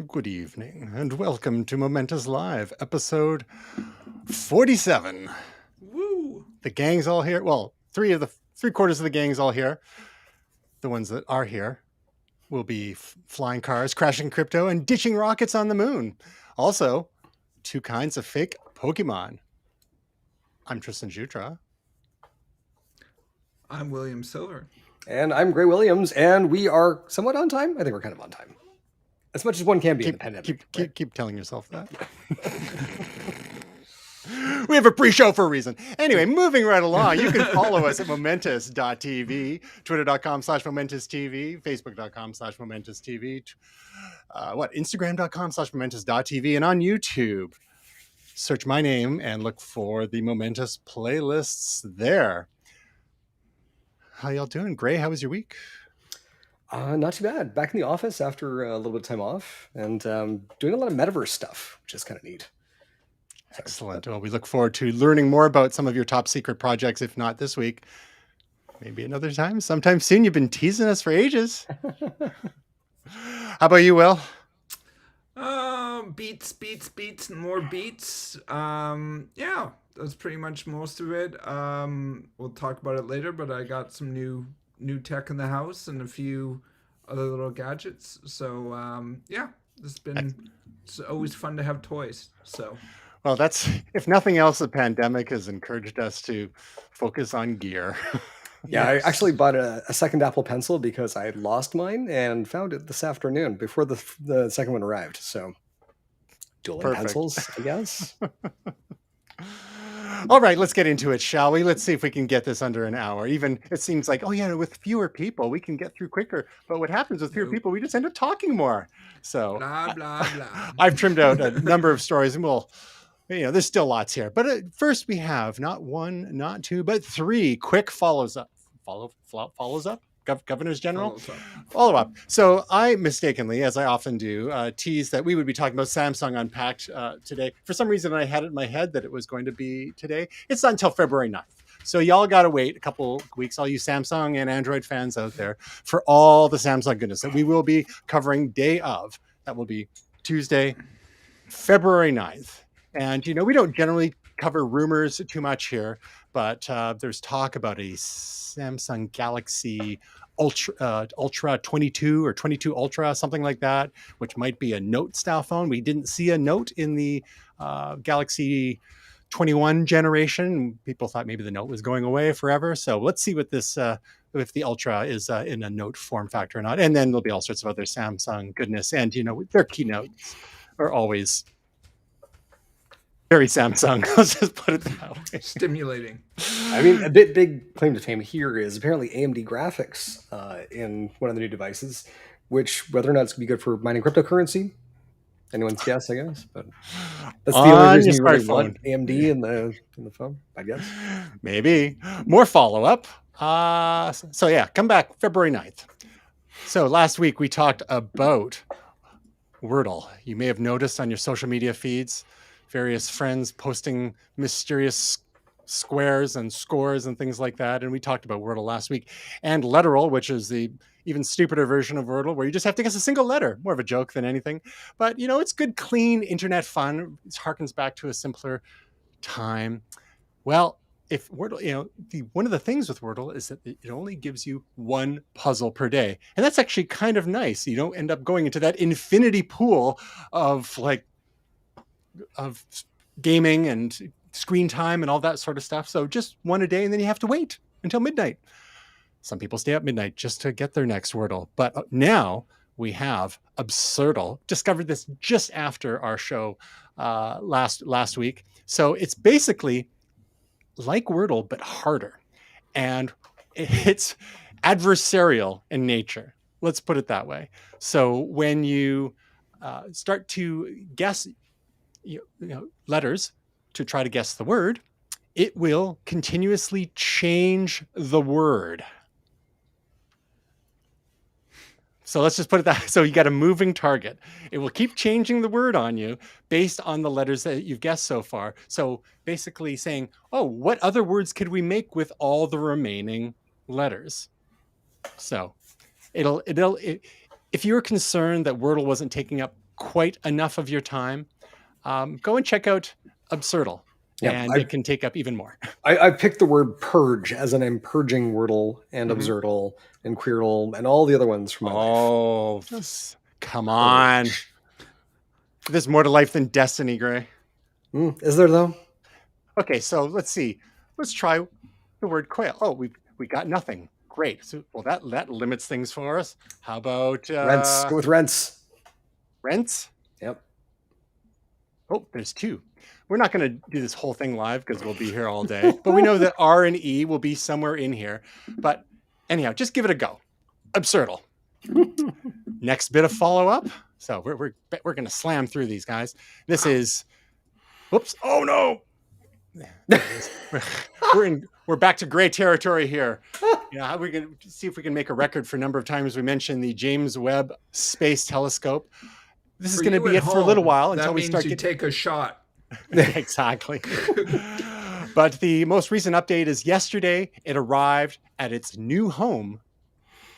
Good evening, and welcome to Momentous Live, episode 47. Woo! The gang's all here. Well, three quarters of the gang's all here. The ones that are here will be flying cars, crashing crypto, and ditching rockets on the moon. Also, two kinds of fake Pokemon. I'm Tristan Jutra. I'm William Silver. And I'm Gray Williams, and we are somewhat on time. I think we're kind of on time. As much as one can be in the pandemic. Keep telling yourself that. We have a pre-show for a reason. Anyway, moving right along, you can follow us at momentus.tv, twitter.com/momentoustv, facebook.com/momentoustv, instagram.com/momentus.tv, and on YouTube. Search my name and look for the Momentous playlists there. How y'all doing? Gray, how was your week? Not too bad. Back in the office after a little bit of time off, and doing a lot of metaverse stuff, which is kind of neat. Excellent. Well, we look forward to learning more about some of your top secret projects, if not this week. Maybe another time, sometime soon. You've been teasing us for ages. How about you, Will? Beats, and more beats. Yeah, that's pretty much most of it. We'll talk about it later, but I got some new tech in the house and a few other little gadgets. So, yeah, it's always fun to have toys. So. Well, that's, if nothing else, the pandemic has encouraged us to focus on gear. Yeah, yes. I actually bought a second Apple Pencil because I had lost mine and found it this afternoon before the second one arrived. So, dueling pencils, I guess. All right, let's get into it, shall we? Let's see if we can get this under an hour. Even it seems like, oh yeah, with fewer people, we can get through quicker. But what happens with fewer people, we just end up talking more. So, blah, blah, blah. I've trimmed out a number of stories, and there's still lots here. But first, we have not one, not two, but three quick follows up. Governors General? Follow up. So I mistakenly, as I often do, teased that we would be talking about Samsung Unpacked today. For some reason, I had it in my head that it was going to be today. It's not until February 9th. So y'all got to wait a couple weeks, all you Samsung and Android fans out there, for all the Samsung goodness that we will be covering day of. That will be Tuesday, February 9th. And, we don't generally cover rumors too much here, but there's talk about a Samsung Galaxy Ultra 22 or 22 Ultra, something like that, which might be a Note style phone. We didn't see a Note in the Galaxy 21 generation. People thought maybe the Note was going away forever. So let's see what this, if the Ultra is in a Note form factor or not. And then there'll be all sorts of other Samsung goodness. And, their keynotes are always very Samsung. Let's just put it that way. Stimulating. I mean, a big claim to fame here is apparently AMD graphics in one of the new devices, which whether or not it's going to be good for mining cryptocurrency, anyone's guess, I guess. But that's the only reason you really want AMD in the phone, I guess. Maybe. More follow-up. So yeah, come back February 9th. So last week we talked about Wordle. You may have noticed on your social media feeds, various friends posting mysterious squares and scores and things like that. And we talked about Wordle last week. And Letteral, which is the even stupider version of Wordle, where you just have to guess a single letter. More of a joke than anything. But, it's good, clean internet fun. It harkens back to a simpler time. Well, if Wordle, one of the things with Wordle is that it only gives you one puzzle per day. And that's actually kind of nice. You don't end up going into that infinity pool of gaming and screen time and all that sort of stuff. So just one a day, and then you have to wait until midnight. Some people stay up midnight just to get their next Wordle. But now we have Absurdle. Discovered this just after our show last week. So it's basically like Wordle, but harder. And it's adversarial in nature. Let's put it that way. So when you start to guess letters to try to guess the word, it will continuously change the word. So let's just put it that. So you got a moving target. It will keep changing the word on you based on the letters that you've guessed so far. So basically saying, oh, what other words could we make with all the remaining letters? So it'll if you're concerned that Wordle wasn't taking up quite enough of your time, go and check out Absurdle. Yeah, and it can take up even more. I picked the word purge as in I'm purging Wordle and Absurdle and Queerdle and all the other ones from my life. Oh, come on. There's more to life than Destiny, Gray. Is there, though? Okay, so let's see. Let's try the word quail. Oh, we got nothing. Great. So, well, that limits things for us. How about Rents? Go with rents. Rents? Yep. Oh, there's two. We're not going to do this whole thing live because we'll be here all day. But we know that R and E will be somewhere in here. But anyhow, just give it a go. Absurdle. Next bit of follow-up. So we're going to slam through these guys. This is... Whoops. Oh, no. We're back to gray territory here. Yeah, we're going to see if we can make a record for a number of times we mentioned the James Webb Space Telescope. This is going to be it for a little while until we start. That means you take a shot. Exactly. But the most recent update is yesterday. It arrived at its new home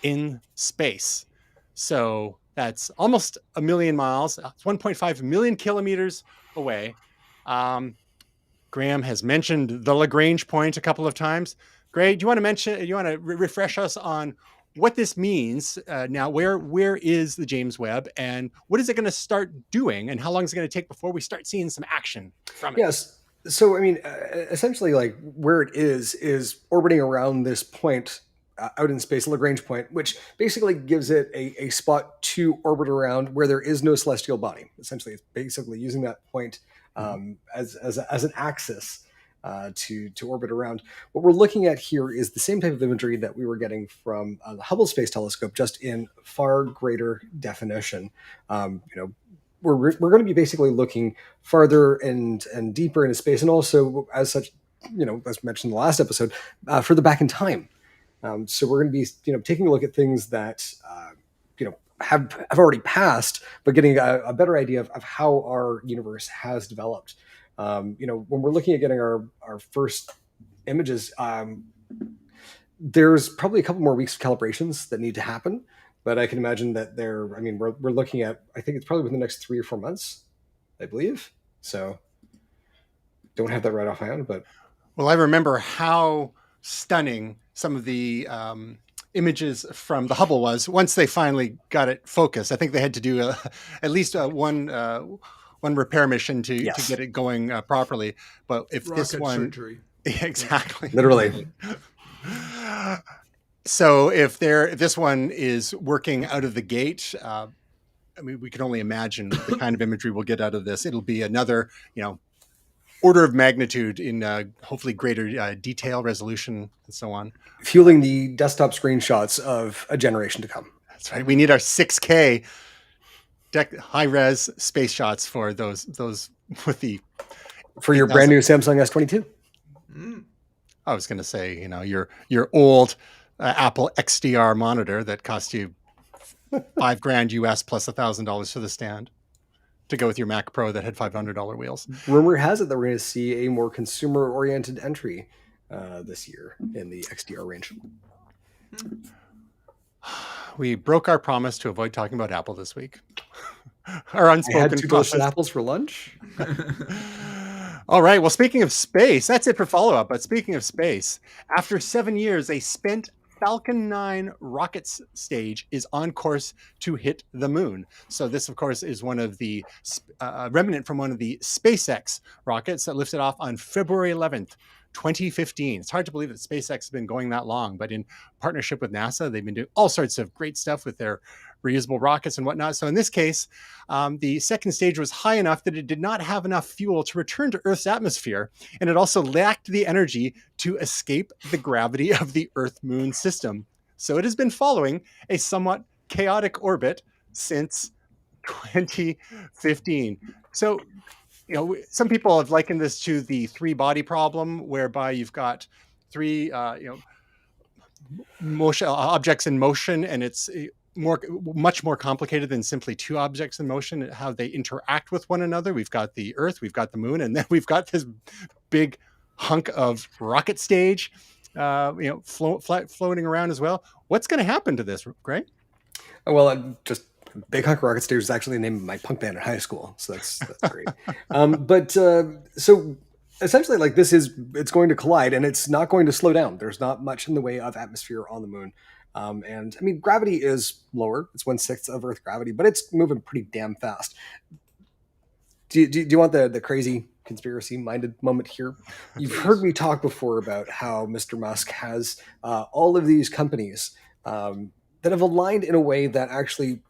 in space. So that's almost 1 million miles. It's 1.5 million kilometers away. Graham has mentioned the Lagrange point a couple of times. Gray, do you want to refresh us on what this means now? Where is the James Webb, and what is it going to start doing, and how long is it going to take before we start seeing some action from it? Yes. So, I mean, essentially, like where it is orbiting around this point out in space, Lagrange point, which basically gives it a spot to orbit around where there is no celestial body. Essentially, it's basically using that point as an axis to orbit around. What we're looking at here is the same type of imagery that we were getting from the Hubble Space Telescope, just in far greater definition. We're going to be basically looking farther and deeper into space, and also, as such, as mentioned in the last episode, further back in time. So we're going to be, taking a look at things that have already passed, but getting a better idea of how our universe has developed. When we're looking at getting our first images, there's probably a couple more weeks of calibrations that need to happen. But I can imagine that we're looking at, I think it's probably within the next 3 or 4 months, I believe. So don't have that right offhand, but. Well, I remember how stunning some of the images from the Hubble was once they finally got it focused. I think they had to do at least one repair mission to get it going properly. But if Rocket this one, surgery. exactly, Literally. So if this one is working out of the gate, we can only imagine the kind of imagery we'll get out of this. It'll be another, order of magnitude in hopefully greater detail, resolution, and so on. Fueling the desktop screenshots of a generation to come. That's right. We need our 6K high-res space shots for those with the... For your brand new Samsung S22. I was going to say, your old Apple XDR monitor that cost you $5,000 US plus $1,000 for the stand to go with your Mac Pro that had $500 wheels. Rumor has it that we're going to see a more consumer-oriented entry this year in the XDR range. We broke our promise to avoid talking about Apple this week. Our unspoken I had 2 promise. delicious apples for lunch. All right. Well, speaking of space, that's it for follow-up. But speaking of space, after 7 years, a spent Falcon 9 rocket stage is on course to hit the moon. So this, of course, is one of the remnant from one of the SpaceX rockets that lifted off on February 11th, 2015. It's hard to believe that SpaceX has been going that long, but in partnership with NASA, they've been doing all sorts of great stuff with their reusable rockets and whatnot. So in this case, the second stage was high enough that it did not have enough fuel to return to Earth's atmosphere, and it also lacked the energy to escape the gravity of the Earth-Moon system. So it has been following a somewhat chaotic orbit since 2015. So, some people have likened this to the 3-body problem, whereby you've got 3, motion objects in motion, and it's much more complicated than simply 2 objects in motion, how they interact with one another. We've got the Earth, we've got the moon, and then we've got this big hunk of rocket stage, floating around as well. What's going to happen to this, Gray? Well, just Big Hunk Rocket Stairs is actually the name of my punk band in high school, so that's great. So essentially, like it's going to collide, and it's not going to slow down. There's not much in the way of atmosphere on the moon, and I mean gravity is lower. It's 1/6 of Earth gravity, but it's moving pretty damn fast. Do you want the crazy conspiracy-minded moment here? You've heard me talk before about how Mr. Musk has all of these companies that have aligned in a way that actually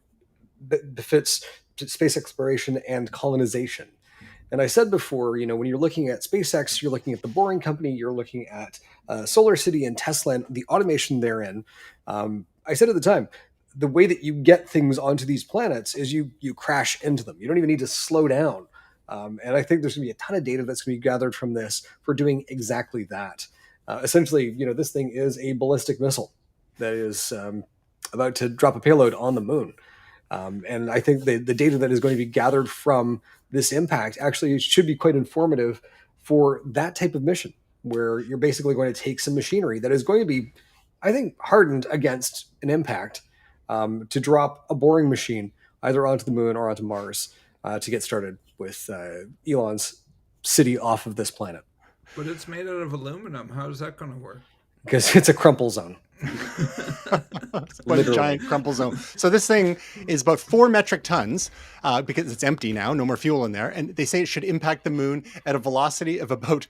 befits space exploration and colonization. And I said before, when you're looking at SpaceX, you're looking at the Boring Company, you're looking at Solar City and Tesla and the automation therein. I said at the time, the way that you get things onto these planets is you crash into them. You don't even need to slow down. And I think there's going to be a ton of data that's going to be gathered from this for doing exactly that. Essentially, this thing is a ballistic missile that is about to drop a payload on the moon. And I think the data that is going to be gathered from this impact actually should be quite informative for that type of mission, where you're basically going to take some machinery that is going to be, I think, hardened against an impact to drop a boring machine either onto the moon or onto Mars to get started with Elon's city off of this planet. But it's made out of aluminum. How is that going to work? Because it's a crumple zone. What a giant crumple zone. So this thing is about 4 metric tons because it's empty now, no more fuel in there. And they say it should impact the moon at a velocity of about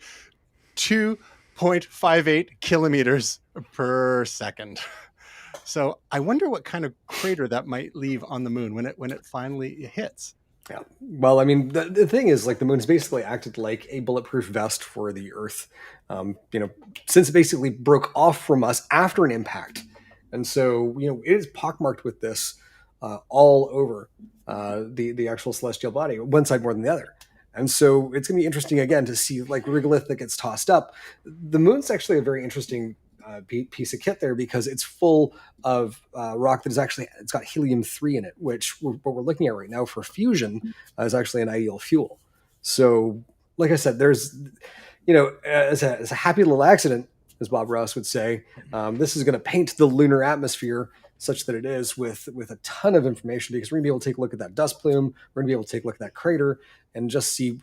2.58 kilometers per second. So I wonder what kind of crater that might leave on the moon when it finally hits. Yeah. Well, I mean, the thing is, like, the moon's basically acted like a bulletproof vest for the Earth, since it basically broke off from us after an impact. And so, it is pockmarked with this all over the actual celestial body, one side more than the other. And so it's going to be interesting, again, to see, like, regolith that gets tossed up. The moon's actually a very interesting piece of kit there because it's full of rock that it's got helium-3 in it, which what we're looking at right now for fusion is actually an ideal fuel. So, like I said, there's, as a happy little accident, as Bob Ross would say, this is going to paint the lunar atmosphere such that it is with a ton of information, because we're going to be able to take a look at that dust plume, we're going to be able to take a look at that crater and just see,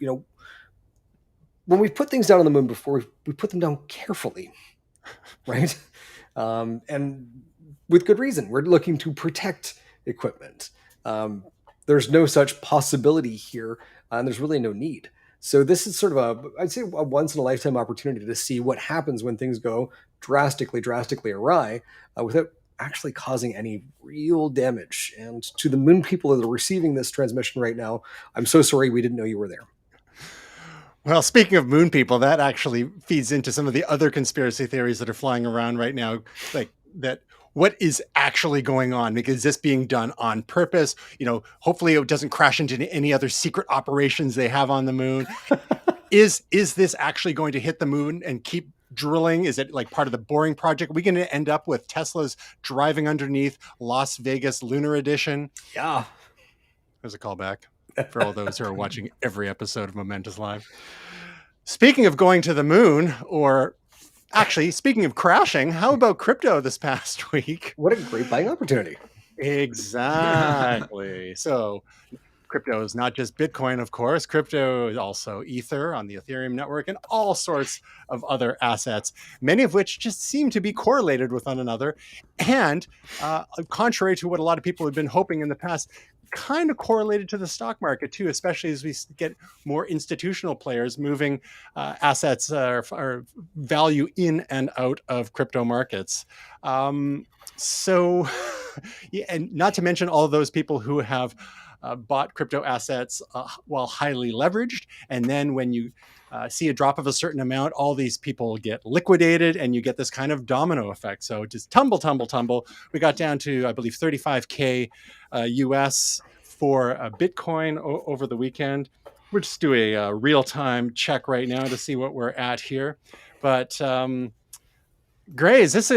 when we put things down on the moon before, we put them down carefully. Right? And with good reason. We're looking to protect equipment. There's no such possibility here, and there's really no need. So this is sort of I'd say a once-in-a-lifetime opportunity to see what happens when things go drastically awry without actually causing any real damage. And to the moon people that are receiving this transmission right now, I'm so sorry we didn't know you were there. Well, speaking of moon people, that actually feeds into some of the other conspiracy theories that are flying around right now, like that. What is actually going on? Because is this being done on purpose? Hopefully it doesn't crash into any other secret operations they have on the moon. Is this actually going to hit the moon and keep drilling? Is it like part of the Boring project? Are we going to end up with Tesla's driving underneath Las Vegas Lunar Edition? Yeah. There's a callback for all those who are watching every episode of Momentous Live. Speaking of going to the moon, or actually speaking of crashing, how about crypto this past week? What a great buying opportunity. Exactly. So crypto is not just Bitcoin, of course. Crypto is also Ether on the Ethereum network and all sorts of other assets, many of which just seem to be correlated with one another. And contrary to what a lot of people have been hoping in the past, kind of correlated to the stock market too, especially as we get more institutional players moving assets or value in and out of crypto markets. So, yeah, and not to mention all of those people who have bought crypto assets while highly leveraged. And then when you see a drop of a certain amount, all these people get liquidated and you get this kind of domino effect. So just tumble. We got down to, I believe, 35K US for Bitcoin over the weekend. We'll just do a real-time check right now to see what we're at here. But Gray, is this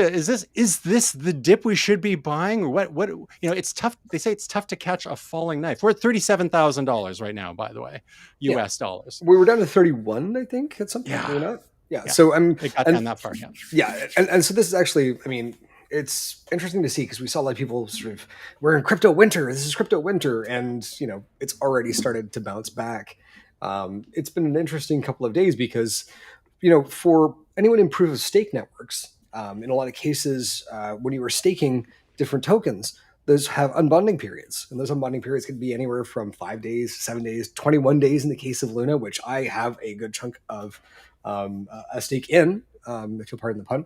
the dip we should be buying, or what? It's tough. They say it's tough to catch a falling knife. We're at $37,000 right now, by the way, US dollars. We were down to 31, I think, at some point. Yeah. We're not. Yeah. So it got down that far. Yeah. Yeah, and so this is actually, I mean, it's interesting to see because we saw a lot of people sort of, we're in crypto winter. This is crypto winter, and it's already started to bounce back. It's been an interesting couple of days because for anyone in proof of stake networks, in a lot of cases, when you are staking different tokens, those have unbonding periods, and those unbonding periods can be anywhere from 5 days, 7 days, 21 days in the case of Luna, which I have a good chunk of a stake in, if you'll pardon the pun.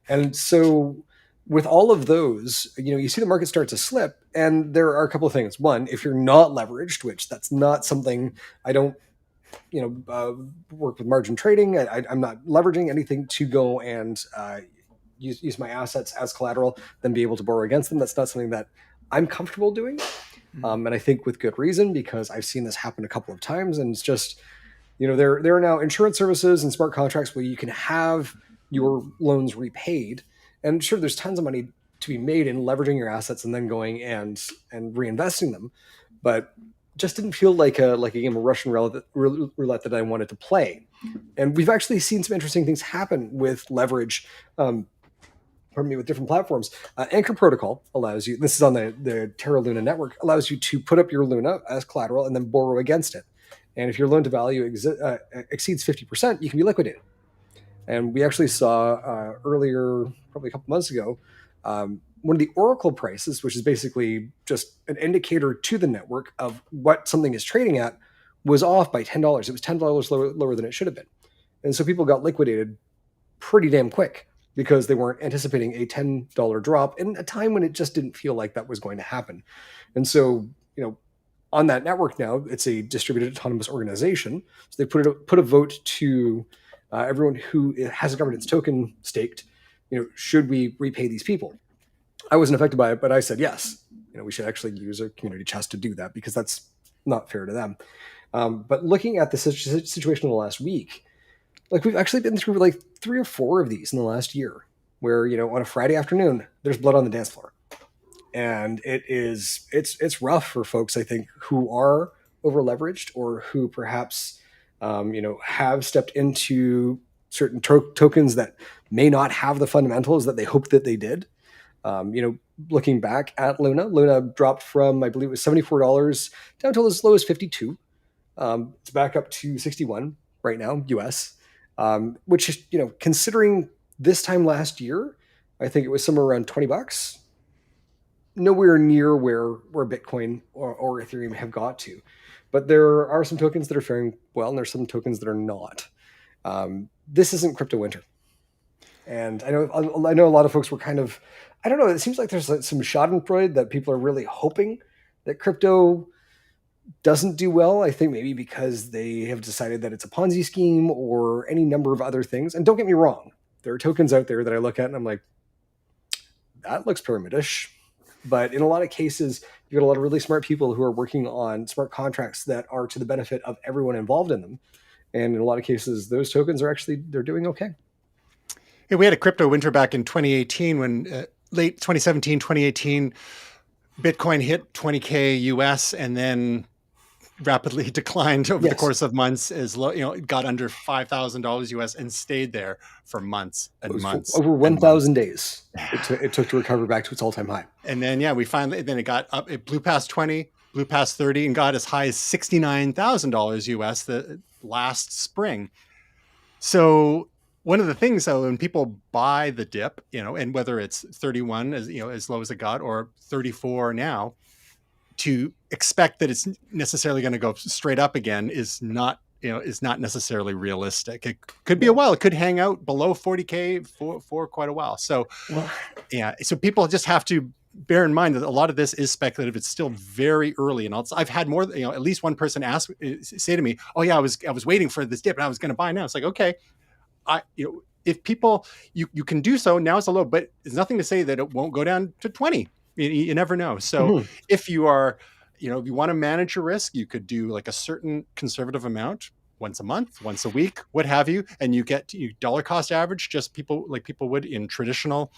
And so with all of those, you see the market start to slip, and there are a couple of things. One, if you're not leveraged, which that's not something I don't, work with margin trading. I'm not leveraging anything to go and use my assets as collateral, then be able to borrow against them. That's not something that I'm comfortable doing. And I think with good reason, because I've seen this happen a couple of times, and it's just, there are now insurance services and smart contracts where you can have your loans repaid. And sure, there's tons of money to be made in leveraging your assets and then going and reinvesting them. But just didn't feel like a game of Russian roulette that I wanted to play. And we've actually seen some interesting things happen with leverage, with different platforms. Anchor Protocol allows you, this is on the Terra Luna network, allows you to put up your Luna as collateral and then borrow against it. And if your loan to value exceeds 50%, you can be liquidated. And we actually saw earlier, probably a couple months ago, one of the Oracle prices, which is basically just an indicator to the network of what something is trading at, was off by $10. It was $10 lower than it should have been. And so people got liquidated pretty damn quick because they weren't anticipating a $10 drop in a time when it just didn't feel like that was going to happen. And so, on that network now, it's a distributed autonomous organization. So they put a vote to everyone who has a governance token staked, should we repay these people? I wasn't affected by it, but I said yes. We should actually use a community chest to do that because that's not fair to them. But looking at the situation in the last week, we've actually been through 3 or 4 of these in the last year, where on a Friday afternoon there's blood on the dance floor, and it's rough for folks, I think, who are over leveraged or who perhaps have stepped into certain tokens that may not have the fundamentals that they hoped that they did. Looking back at Luna dropped from, I believe it was $74 down to as low as 52. It's back up to 61 right now, US, which is, considering this time last year, I think it was somewhere around $20, nowhere near where Bitcoin or Ethereum have got to. But there are some tokens that are faring well, and there's some tokens that are not. This isn't crypto winter. And I know a lot of folks were kind of, I don't know, it seems like there's some schadenfreude that people are really hoping that crypto doesn't do well. I think maybe because they have decided that it's a Ponzi scheme or any number of other things. And don't get me wrong, there are tokens out there that I look at and I'm like, that looks pyramidish. But in a lot of cases, you got a lot of really smart people who are working on smart contracts that are to the benefit of everyone involved in them. And in a lot of cases, those tokens are actually, they're doing okay. Yeah, we had a crypto winter back in 2018 when late 2017, 2018, Bitcoin hit 20K US and then rapidly declined over the course of months as low, it got under $5,000 US and stayed there for months and months. Over 1,000 days it took to recover back to its all-time high. And then, then it got up, it blew past 20, blew past 30 and got as high as $69,000 US the last spring. So one of the things, though, when people buy the dip, and whether it's 31 as low as it got or 34 now, to expect that it's necessarily going to go straight up again is not necessarily realistic. It could be a while. It could hang out below 40K for quite a while. So, so people just have to bear in mind that a lot of this is speculative. It's still very early, and I've had more. At least one person say to me, "Oh yeah, I was waiting for this dip, and I was going to buy now." It's like, okay. If people, you can do so, now it's a low, but there's nothing to say that it won't go down to 20. You never know. So if you are, if you want to manage your risk, you could do like a certain conservative amount once a month, once a week, what have you, and you get you dollar cost average, just people would in traditional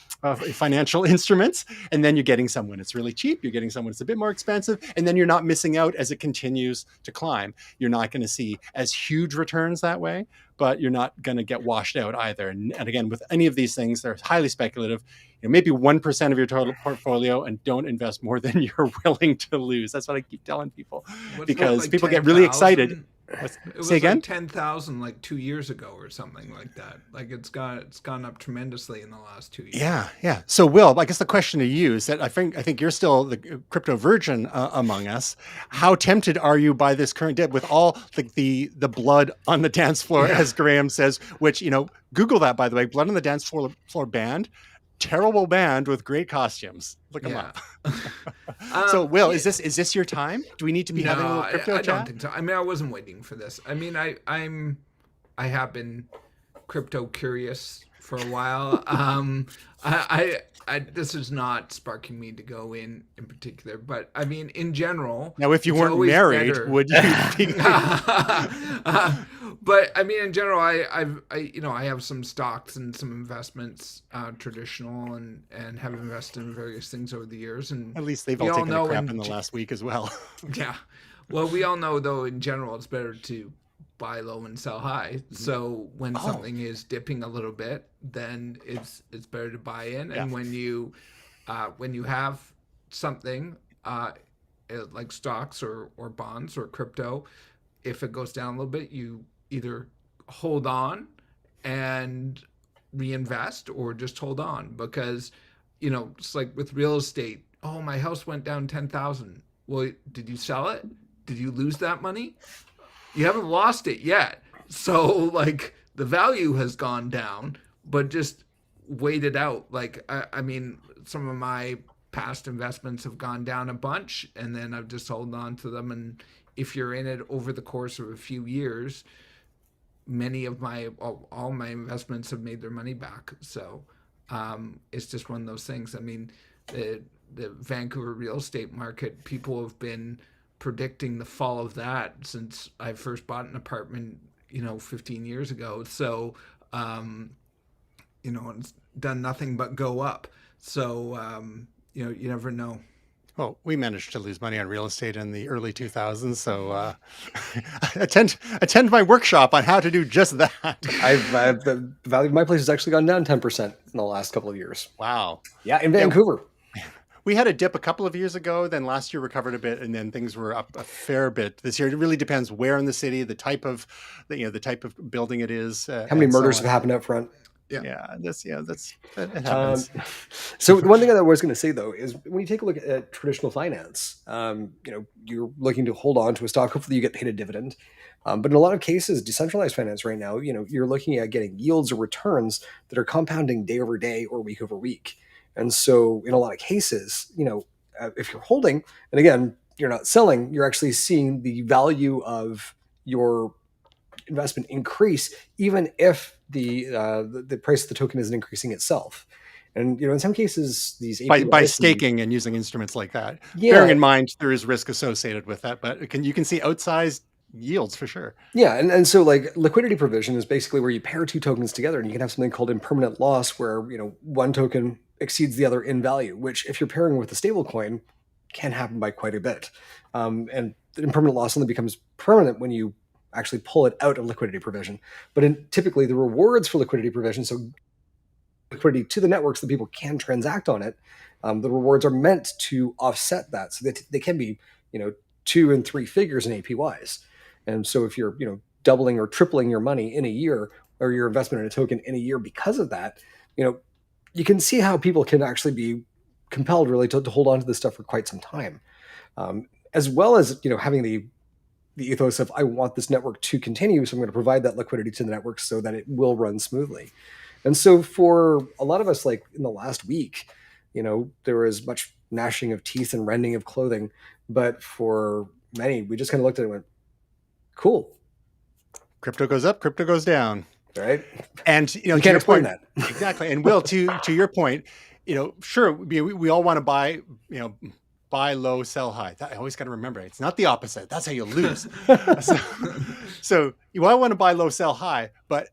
financial instruments, and then you're getting some when it's really cheap, you're getting some when it's a bit more expensive, and then you're not missing out as it continues to climb. You're not going to see as huge returns that way, but you're not going to get washed out either. And again, with any of these things, they're highly speculative. Maybe 1% of your total portfolio, and don't invest more than you're willing to lose. That's what I keep telling people, because like people get really 10,000? excited. It was Say again? like 10,000 like 2 years ago or something like that. Like it's gone up tremendously in the last 2 years. Yeah. So, Will, I guess the question to you is that I think you're still the crypto virgin among us. How tempted are you by this current dip with all the blood on the dance floor, as Graham says? Which Google that, by the way, blood on the dance floor band. Terrible band with great costumes. Look them up. So, Will, is this your time? Do we need to be having a little crypto I chat? don't think so. I mean, I wasn't waiting for this. I mean, I have been crypto curious for a while. This is not sparking me to go in particular, but I mean, in general. Now, if you weren't married, would you be? But I mean, in general, I have some stocks and some investments, traditional, and have invested in various things over the years. And at least they've all taken a crap in the last week as well. Yeah. Well, we all know, though, in general, it's better to buy low and sell high. So when something is dipping a little bit, then it's better to buy in. And when you have something like stocks or bonds or crypto, if it goes down a little bit, you either hold on and reinvest or just hold on, because it's like with real estate. Oh, my house went down 10,000. Well, did you sell it? Did you lose that money? You haven't lost it yet. So like the value has gone down, but just wait it out. Like, I mean, some of my past investments have gone down a bunch, and then I've just held on to them. And if you're in it over the course of a few years, all my investments have made their money back. So it's just one of those things. I mean, the Vancouver real estate market, people have been predicting the fall of that since I first bought an apartment, 15 years ago. So, it's done nothing but go up. So, you never know. Well, we managed to lose money on real estate in the early 2000s, so attend my workshop on how to do just that. The value of my place has actually gone down 10% in the last couple of years. Wow. Yeah, in Vancouver. We had a dip a couple of years ago, then last year recovered a bit, and then things were up a fair bit this year. It really depends where in the city, the type of building it is. How many murders have happened up front? Yeah, it happens. So the one thing that I was going to say, though, is when you take a look at traditional finance, you're looking to hold on to a stock. Hopefully you get paid a dividend. But in a lot of cases, decentralized finance right now, you're looking at getting yields or returns that are compounding day over day or week over week. And so in a lot of cases, if you're holding, and again, you're not selling, you're actually seeing the value of your investment increase, even if the price of the token isn't increasing itself. And in some cases, these APYs by staking and using instruments like that, bearing in mind there is risk associated with that, but you can see outsized yields for sure. Yeah, and so like liquidity provision is basically where you pair two tokens together, and you can have something called impermanent loss, where one token exceeds the other in value, which if you're pairing with a stable coin can happen by quite a bit. And the impermanent loss only becomes permanent when you actually pull it out of liquidity provision. But typically the rewards for liquidity provision, so liquidity to the networks that people can transact on it, the rewards are meant to offset that, so that they can be 2 and 3 figures in APYs. And so if you're doubling or tripling your money in a year, or your investment in a token in a year because of that, you can see how people can actually be compelled really to hold on to this stuff for quite some time, as well as having the ethos of, I want this network to continue, so I'm going to provide that liquidity to the network so that it will run smoothly. And so for a lot of us, like in the last week, there was much gnashing of teeth and rending of clothing, but for many, we just kind of looked at it and went, cool. Crypto goes up, crypto goes down. Right. And you can't explain that. Exactly. And Will, to your point, sure, we all want to buy buy low, sell high. I always got to remember, it's not the opposite. That's how you lose. So you want to buy low, sell high, but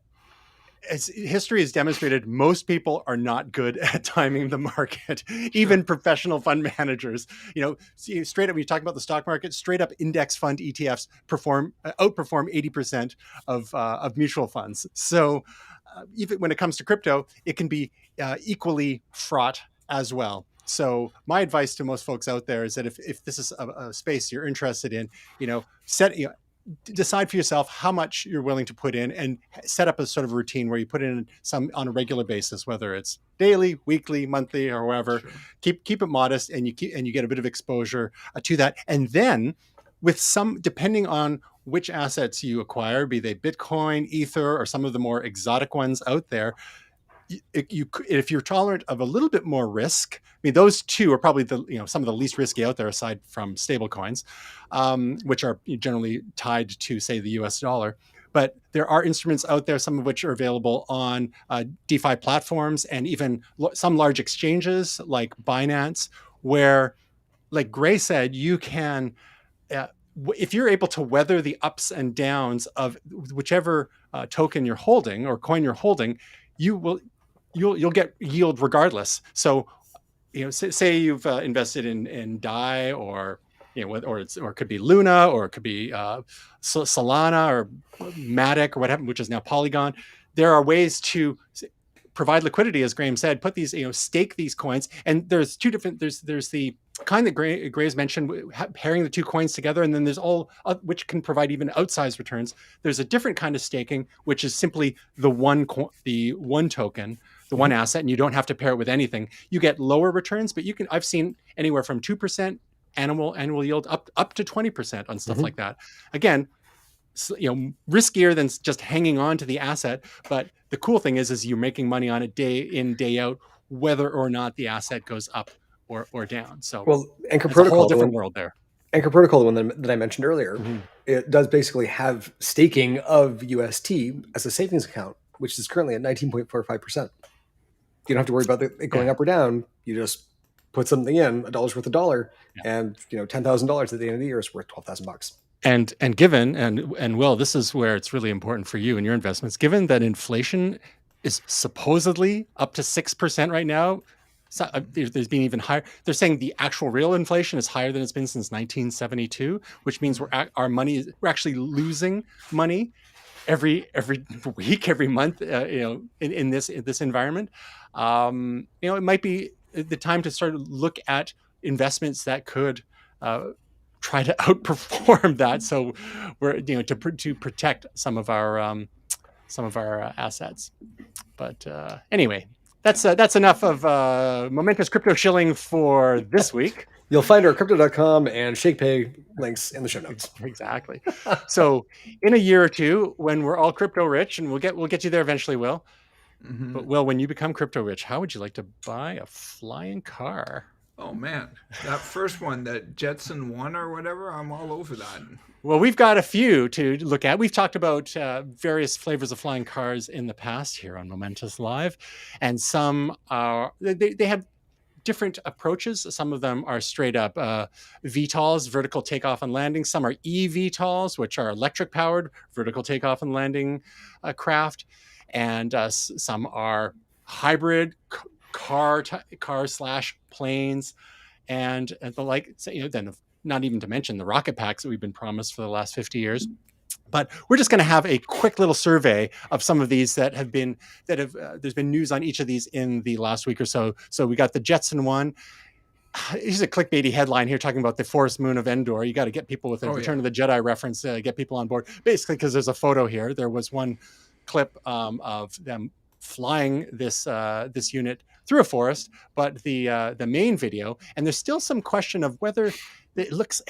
as history has demonstrated, most people are not good at timing the market, even professional fund managers. Straight up, when you talk about the stock market, straight up index fund ETFs outperform 80% of mutual funds. So even when it comes to crypto, it can be equally fraught as well. So my advice to most folks out there is that if this is a space you're interested in, decide for yourself how much you're willing to put in and set up a sort of routine where you put in some on a regular basis, whether it's daily, weekly, monthly, or whatever. Sure. Keep it modest, and you get a bit of exposure to that. And then with some, depending on which assets you acquire, be they Bitcoin, Ether, or some of the more exotic ones out there, if you're tolerant of a little bit more risk, I mean, those two are probably some of the least risky out there, aside from stable coins, which are generally tied to, say, the US dollar. But there are instruments out there, some of which are available on DeFi platforms and even some large exchanges like Binance, where, like Gray said, you can, if you're able to weather the ups and downs of whichever token you're holding or coin you're holding, you'll get yield regardless. So, say you've invested in DAI, or or it could be Luna, or it could be Solana or Matic or whatever, which is now Polygon. There are ways to provide liquidity, as Graham said. Put these, stake these coins, and there's two different. There's the kind that Gray's mentioned, pairing the two coins together, and then there's all which can provide even outsized returns. There's a different kind of staking, which is simply the one token, the one asset, and you don't have to pair it with anything. You get lower returns, but I've seen anywhere from 2% annual yield up to 20% on stuff like that. Again, riskier than just hanging on to the asset, but the cool thing is you're making money on it day in, day out, whether or not the asset goes up or down. So, Anchor Protocol, a whole different world there. Anchor Protocol, the one that I mentioned earlier, it does basically have staking of UST as a savings account, which is currently at 19.45%. You don't have to worry about it going up or down. You just put something in, $1 worth of dollar, and $10,000 at the end of the year is worth $12,000. And given, and Will, this is where it's really important for you and your investments, given that inflation is supposedly up to 6% right now. So there's been even higher. They're saying the actual real inflation is higher than it's been since 1972, which means we're actually losing money every week, every month, in this environment. It might be the time to start to look at investments that could try to outperform that. So we're to protect some of our assets. But anyway, that's enough of momentous crypto shilling for this week. You'll find our crypto.com and ShakePay links in the show notes. Exactly. So in a year or two, when we're all crypto rich, and we'll get you there eventually, Will. Mm-hmm. But Will, when you become crypto rich, how would you like to buy a flying car? Oh man, that first one, that Jetson One or whatever, I'm all over that. Well, we've got a few to look at. We've talked about various flavors of flying cars in the past here on Momentous Live, and some are they have different approaches. Some of them are straight up VTOLs, vertical takeoff and landing. Some are eVTOLs, which are electric powered vertical takeoff and landing craft, and some are hybrid car/planes, and the like. So, then not even to mention the rocket packs that we've been promised for the last 50 years. But we're just going to have a quick little survey of some of these that have there's been news on each of these in the last week or so. So we got the Jetson One. Here's a clickbaity headline here talking about the forest moon of Endor. You got to get people with a Return of the Jedi reference, get people on board. Basically, because there's a photo here. There was one clip of them flying this unit through a forest, but the main video, and there's still some question of whether it looks.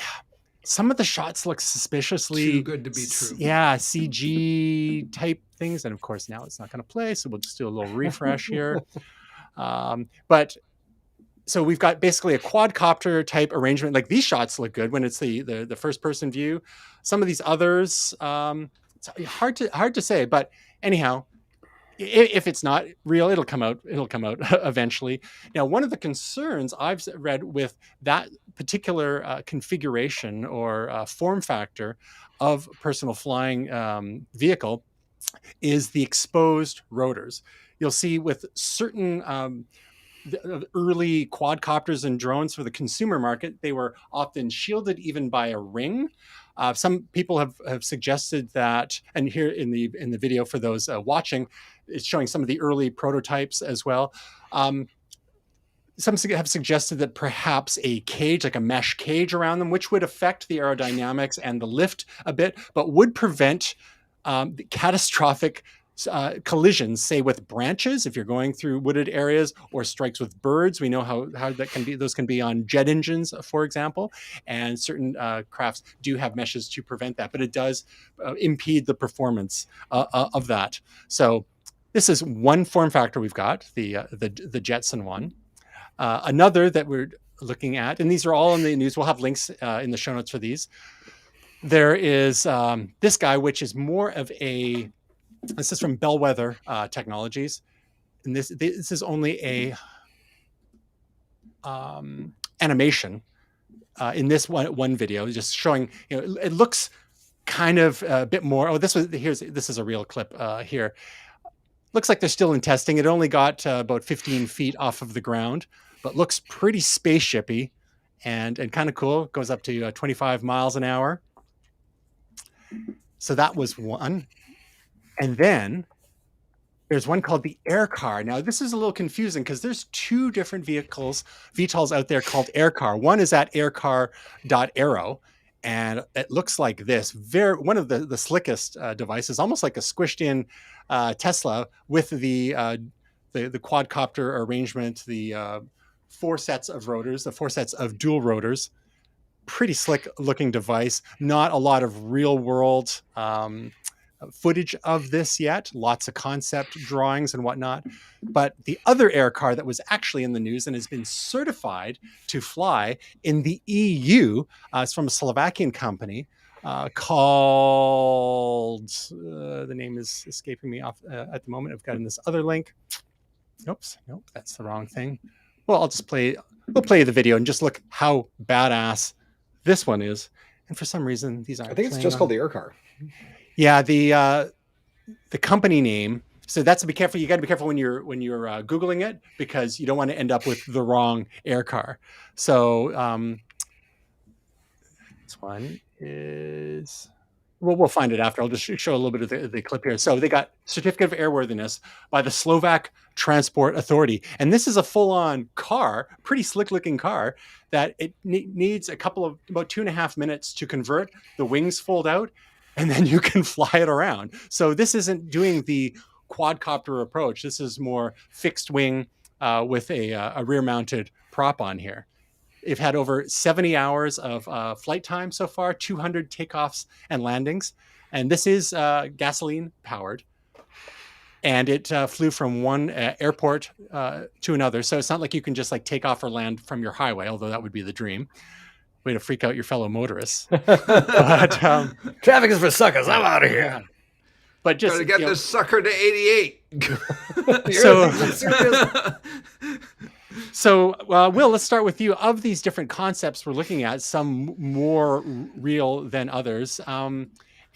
Some of the shots look suspiciously too good to be true. Yeah, CG type things, and of course now it's not going to play, so we'll just do a little refresh here. But so we've got basically a quadcopter type arrangement. Like, these shots look good when it's the first person view. Some of these others, it's hard to say. But anyhow, if it's not real, it'll come out eventually. Now, one of the concerns I've read with that particular configuration or form factor of personal flying vehicle is the exposed rotors. You'll see with certain the early quadcopters and drones for the consumer market, they were often shielded even by a ring. Some people have suggested that, and here in the video for those watching, it's showing some of the early prototypes as well. Some have suggested that perhaps a cage, like a mesh cage around them, which would affect the aerodynamics and the lift a bit, but would prevent catastrophic collisions, say with branches, if you're going through wooded areas, or strikes with birds. We know how that can be. Those can be on jet engines, for example, and certain crafts do have meshes to prevent that, but it does impede the performance of that. So this is one form factor we've got, the Jetson One. Another that we're looking at, and these are all in the news. We'll have links in the show notes for these. There is this guy, which is more of a, this is from Bellwether Technologies, and this is only a animation in this one video, just showing, it looks kind of a bit more. Oh, this is a real clip here. Looks like they're still in testing. It only got about 15 feet off of the ground, but looks pretty spaceshipy and kind of cool. It goes up to 25 miles an hour. So that was one. And then there's one called the AirCar. Now, this is a little confusing because there's two different VTOLs out there called AirCar. One is at aircar.aero, and it looks like this. One of the slickest devices, almost like a squished in Tesla with the quadcopter arrangement, the 4 sets of rotors, the 4 sets of dual rotors. Pretty slick looking device. Not a lot of real world footage of this yet. Lots of concept drawings and whatnot. But the other AirCar that was actually in the news and has been certified to fly in the EU, it's from a Slovakian company called, the name is escaping me off at the moment. I've got in this other link. Oops, nope, that's the wrong thing. Well, we'll play the video and just look how badass this one is. And for some reason, these aren't. I think it's just called the AirCar. Yeah, the company name. So that's to be careful. You got to be careful when you're Googling it, because you don't want to end up with the wrong AirCar. So this one is. We'll find it after. I'll just show a little bit of the clip here. So they got certificate of airworthiness by the Slovak Transport Authority. And this is a full-on car, pretty slick-looking car, that it needs about 2.5 minutes to convert. The wings fold out, and then you can fly it around. So this isn't doing the quadcopter approach. This is more fixed wing with a rear-mounted prop on here. They've had over 70 hours of flight time so far, 200 takeoffs and landings. And this is gasoline powered. And it flew from one airport to another. So it's not like you can just take off or land from your highway, although that would be the dream. Way to freak out your fellow motorists. But traffic is for suckers. I'm out of here. Yeah. But just gotta get this sucker to 88. So, Will, let's start with you. Of these different concepts we're looking at, some more real than others,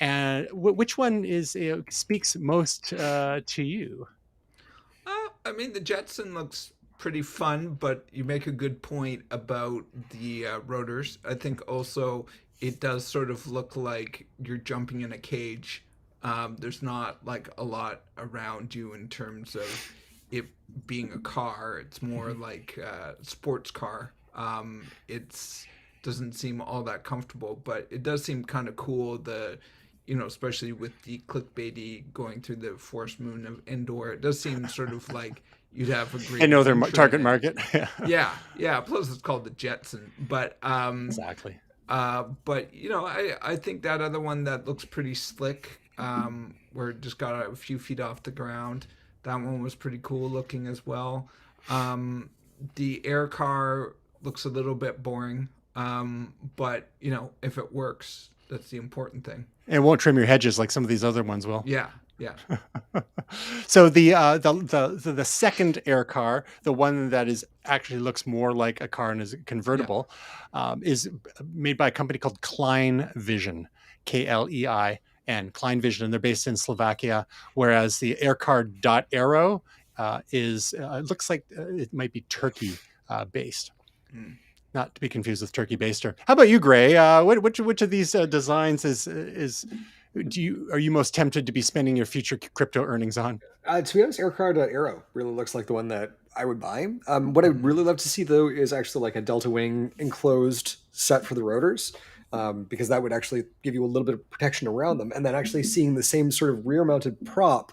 and which one speaks most to you? I mean, the Jetson looks pretty fun, but you make a good point about the rotors. I think also it does sort of look like you're jumping in a cage. There's not a lot around you in terms of it being a car. It's more like a sports car. It doesn't seem all that comfortable, but it does seem kind of cool. Especially with the clickbaity going through the forest moon of Endor, it does seem sort of like you'd have a great. I know their target market. Yeah. Plus it's called the Jetson, but exactly. But I think that other one that looks pretty slick, where it just got a few feet off the ground. That one was pretty cool looking as well. The AirCar looks a little bit boring, but if it works, that's the important thing. It won't trim your hedges like some of these other ones will. Yeah. Yeah. So the second AirCar, the one that is actually looks more like a car and is convertible, is made by a company called Klein Vision, Klein Vision, and they're based in Slovakia. Whereas the AirCar Aero is it looks like it might be Turkey based. Mm. Not to be confused with Turkey Baster. How about you, Gray? Which of these designs are you most tempted to be spending your future crypto earnings on? To be honest, AirCar.Aero really looks like the one that I would buy. What I'd really love to see, though, is actually like a Delta Wing enclosed set for the rotors, because that would actually give you a little bit of protection around them. And then actually seeing the same sort of rear-mounted prop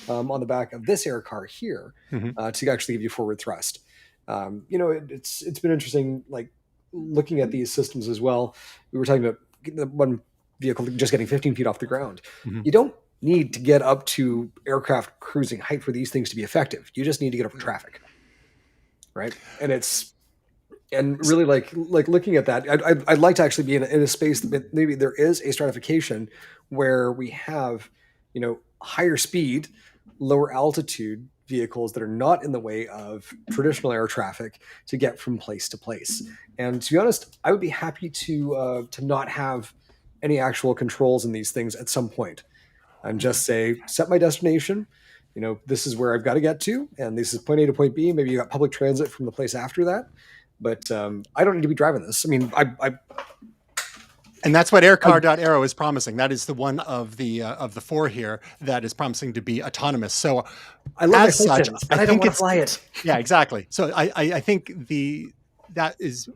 on the back of this AirCar here to actually give you forward thrust. It's been interesting, like looking at these systems as well. We were talking about the one vehicle just getting 15 feet off the ground. You don't need to get up to aircraft cruising height for these things to be effective. You just need to get over traffic, right? And really like looking at that, I'd like to actually be in a space that maybe there is a stratification where we have, higher speed, lower altitude vehicles that are not in the way of traditional air traffic to get from place to place. And to be honest, I would be happy to not have any actual controls in these things at some point, and just say, set my destination. This is where I've got to get to, and this is point A to point B. Maybe you got public transit from the place after that, but I don't need to be driving this. I mean, and that's what AirCar.Aero is promising. That is the one of the four here that is promising to be autonomous. So, I love as such, but I don't want to fly it. Yeah, exactly. So I think that is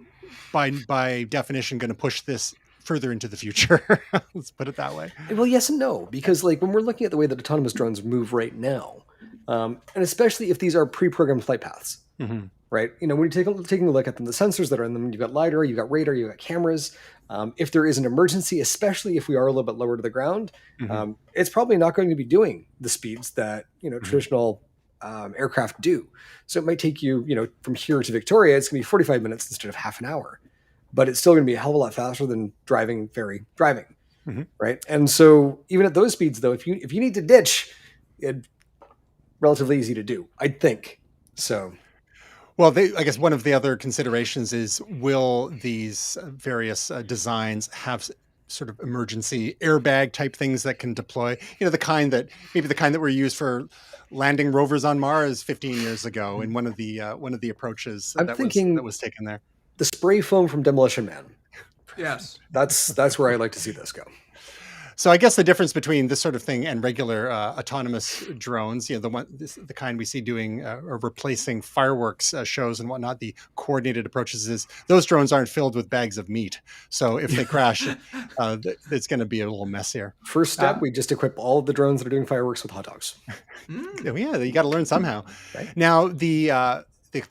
by definition going to push this further into the future. Let's put it that way. Well, yes and no, because like when we're looking at the way that autonomous drones move right now, and especially if these are pre-programmed flight paths, right? When you're taking a look at them, the sensors that are in them, you've got LiDAR, you've got radar, you've got cameras. If there is an emergency, especially if we are a little bit lower to the ground, it's probably not going to be doing the speeds that traditional aircraft do. So it might take you, from here to Victoria, it's going to be 45 minutes instead of half an hour. But it's still going to be a hell of a lot faster than driving, right? And so even at those speeds, though, if you need to ditch, it's relatively easy to do, I think. So, well, I guess one of the other considerations is, will these various designs have sort of emergency airbag type things that can deploy? The kind that were used for landing rovers on Mars 15 years ago, in one of the approaches that was taken there. The spray foam from Demolition Man. Yes. That's where I like to see this go. So I guess the difference between this sort of thing and regular autonomous drones, the kind we see doing or replacing fireworks shows and whatnot, the coordinated approaches, is those drones aren't filled with bags of meat. So if they crash, it's going to be a little messier. First step, we just equip all of the drones that are doing fireworks with hot dogs. Yeah, you got to learn somehow. Right? Now, the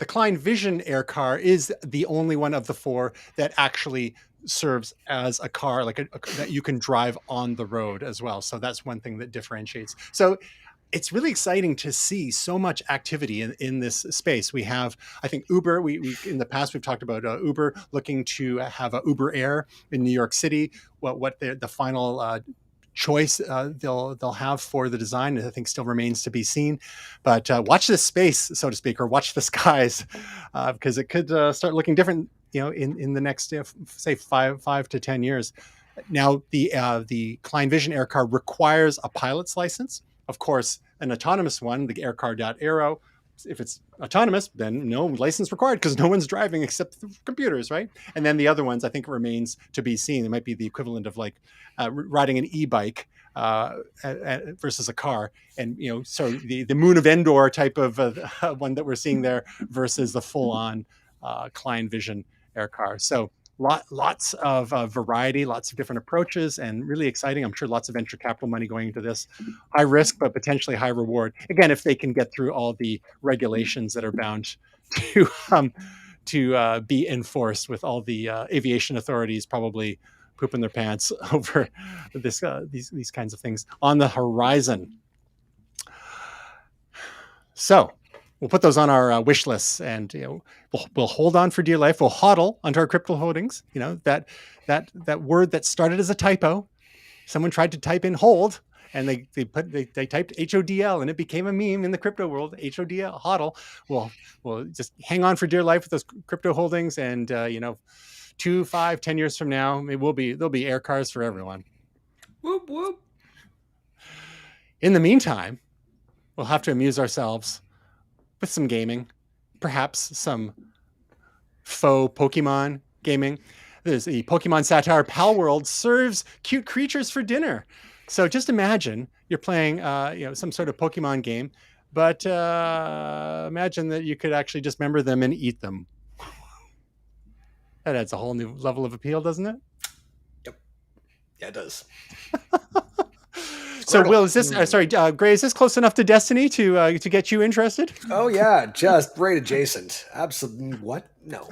Klein Vision AirCar is the only one of the four that actually serves as a car, like that you can drive on the road as well. So that's one thing that differentiates. So it's really exciting to see so much activity in this space. We have, I think, Uber. We in the past we've talked about Uber looking to have a Uber Air in New York City. What the final choice they'll have for the design, I think, still remains to be seen. But watch this space, so to speak, or watch the skies, because it could start looking different, in the next say 5 to 10 years. Now, the Klein Vision AirCar requires a pilot's license. Of course, an autonomous one, the AirCar.Aero, if it's autonomous, then no license required because no one's driving except the computers, right? And then the other ones, I think, remains to be seen. It might be the equivalent of like riding an e-bike versus a car. And, so the Moon of Endor type of one that we're seeing there versus the full-on Klein Vision AirCar. So lots of variety, lots of different approaches, and really exciting. I'm sure lots of venture capital money going into this. High risk, but potentially high reward. Again, if they can get through all the regulations that are bound to be enforced, with all the aviation authorities probably pooping their pants over these kinds of things on the horizon. So we'll put those on our wish lists, and we'll hold on for dear life. We'll hodl onto our crypto holdings. That word that started as a typo, someone tried to type in hold, and they typed HODL, and it became a meme in the crypto world. HODL, HODL. Well, just hang on for dear life with those crypto holdings, and 2, 5, 10 years from now, there'll be AirCars for everyone. Whoop whoop. In the meantime, we'll have to amuse ourselves with some gaming, perhaps some faux Pokemon gaming. There's the Pokemon satire Palworld serves cute creatures for dinner. So just imagine you're playing some sort of Pokemon game, but imagine that you could actually just member them and eat them. That adds a whole new level of appeal, doesn't it? Yep. Yeah, it does. So, Will, is this Gray? Is this close enough to Destiny to get you interested? Oh yeah, just right adjacent. Absolutely. What? No.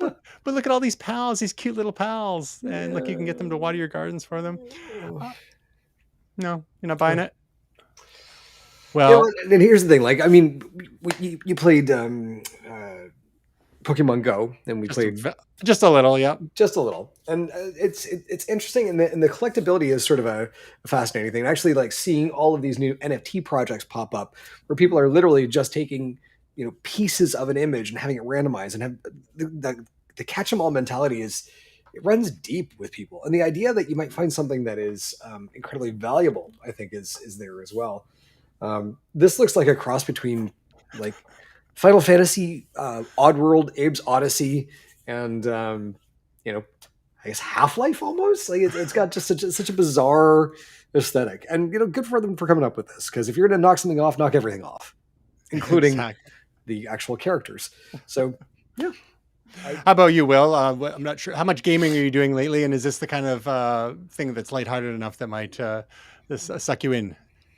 but look at all these pals, these cute little pals, and look, you can get them to water your gardens for them. No, you're not buying it. Well, and here's the thing. Like, I mean, you played Pokemon Go, and we played just a little, yeah, just a little, and it's interesting, and the collectability is sort of a fascinating thing. Actually, like seeing all of these new NFT projects pop up, where people are literally just taking pieces of an image and having it randomized, and have the catch 'em all mentality it runs deep with people, and the idea that you might find something that is incredibly valuable, I think, is there as well. This looks like a cross between like Final Fantasy, Oddworld, Abe's Odyssey, and I guess Half-Life almost. Like it's got just such a bizarre aesthetic, and good for them for coming up with this. Because if you're going to knock something off, knock everything off, including the actual characters. So yeah. How about you, Will? I'm not sure. How much gaming are you doing lately? And is this the kind of thing that's lighthearted enough that might suck you in?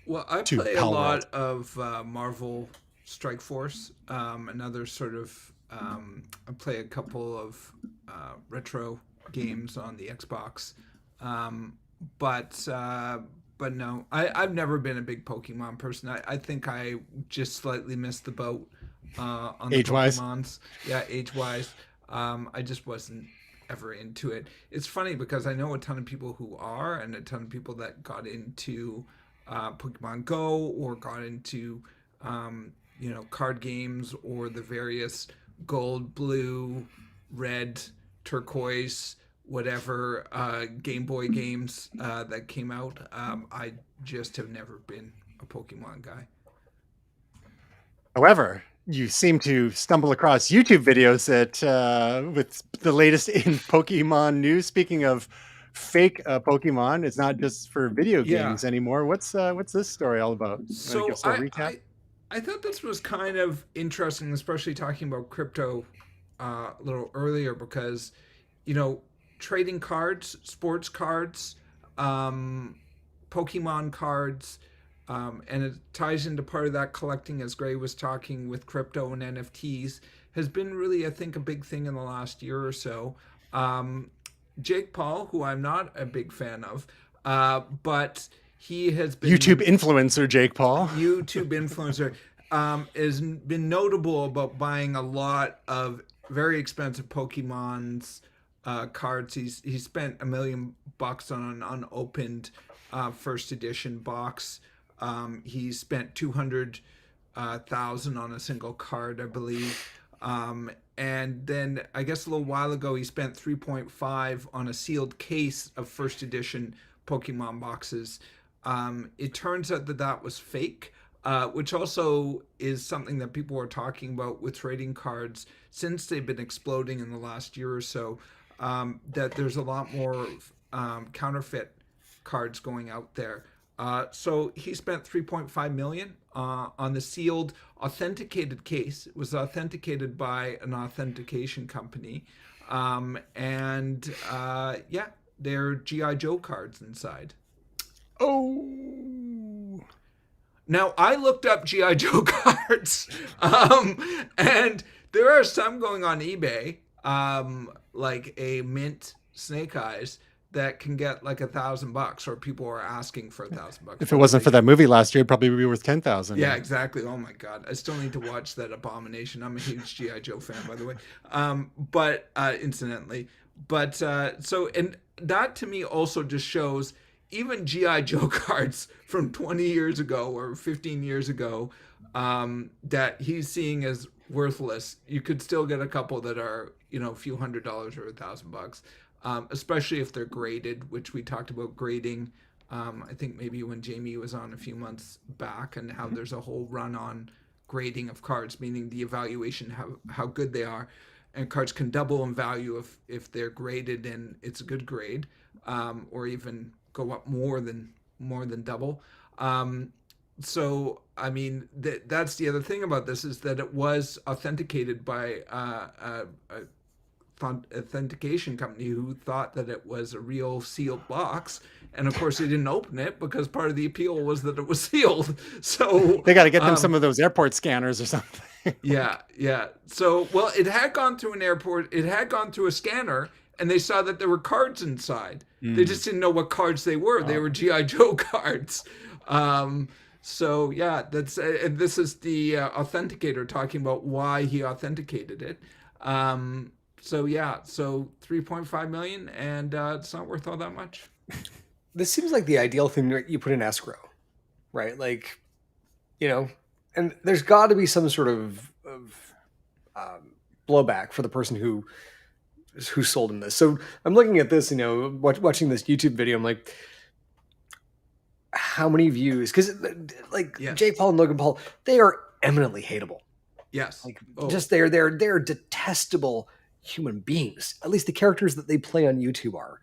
Well, I play a lot of Marvel Strike Force, another sort of. I play a couple of retro games on the Xbox, but no, I've never been a big Pokemon person. I think I just slightly missed the boat on the Pokemons. Yeah, age-wise. I just wasn't ever into it. It's funny because I know a ton of people who are, and a ton of people that got into Pokemon Go or got into card games or the various gold, blue, red, turquoise, whatever Game Boy games that came out. I just have never been a Pokemon guy. However, you seem to stumble across YouTube videos that with the latest in Pokemon news. Speaking of fake Pokemon, it's not just for video games anymore. What's this story all about? So I thought this was kind of interesting, especially talking about crypto a little earlier, because trading cards, sports cards, Pokemon cards, and it ties into part of that collecting, as Gray was talking, with crypto and NFTs, has been really, I think, a big thing in the last year or so. Jake Paul, who I'm not a big fan of, but he has been... YouTube influencer Jake Paul. YouTube influencer has been notable about buying a lot of very expensive Pokemon's cards. He spent $1 million on an unopened first edition box. He spent $200,000 on a single card, I believe. And then I guess a little while ago he spent $3.5 on a sealed case of first edition Pokemon boxes. It turns out that was fake, which also is something that people are talking about with trading cards since they've been exploding in the last year or so. That there's a lot more counterfeit cards going out there. So he spent $3.5 million on the sealed authenticated case. It was authenticated by an authentication company. They're G.I. Joe cards inside. Oh. Now, I looked up G.I. Joe cards, and there are some going on eBay, like a mint Snake Eyes, that can get like $1,000, or people are asking for $1,000. If it wasn't for that movie last year, it'd probably be worth $10,000. Yeah, exactly. Oh my God, I still need to watch that abomination. I'm a huge GI Joe fan, by the way. Incidentally, and that to me also just shows even GI Joe cards from 20 years ago or 15 years ago that he's seeing as worthless, you could still get a couple that are, you know, a few $100s or $1,000, especially if they're graded, which we talked about grading. I think maybe when Jamie was on a few months back, and how there's a whole run on grading of cards, meaning the evaluation, how good they are. And cards can double in value if they're graded and it's a good grade, or even go up more than double. So I mean, that's the other thing about this, is that it was authenticated by a authentication company who thought that it was a real sealed box, and of course they didn't open it because part of the appeal was that it was sealed. So They got to get them some of those airport scanners or something. yeah. So, well, it had gone through an airport, it had gone through a scanner, and they saw that there were cards inside. They just didn't know what cards they were. They were GI Joe cards. So yeah, that's and this is the authenticator talking about why he authenticated it. So yeah, so 3.5 million, and it's not worth all that much. This seems like the ideal thing that you put in escrow, right? Like, you know, and there's got to be some sort of blowback for the person who sold him this. So I'm looking at this, you know, watching this YouTube video. I'm like, how many views? Because like Jake Paul and Logan Paul, they are eminently hateable. Yes, like just they're detestable human beings. At least the characters that they play on YouTube are.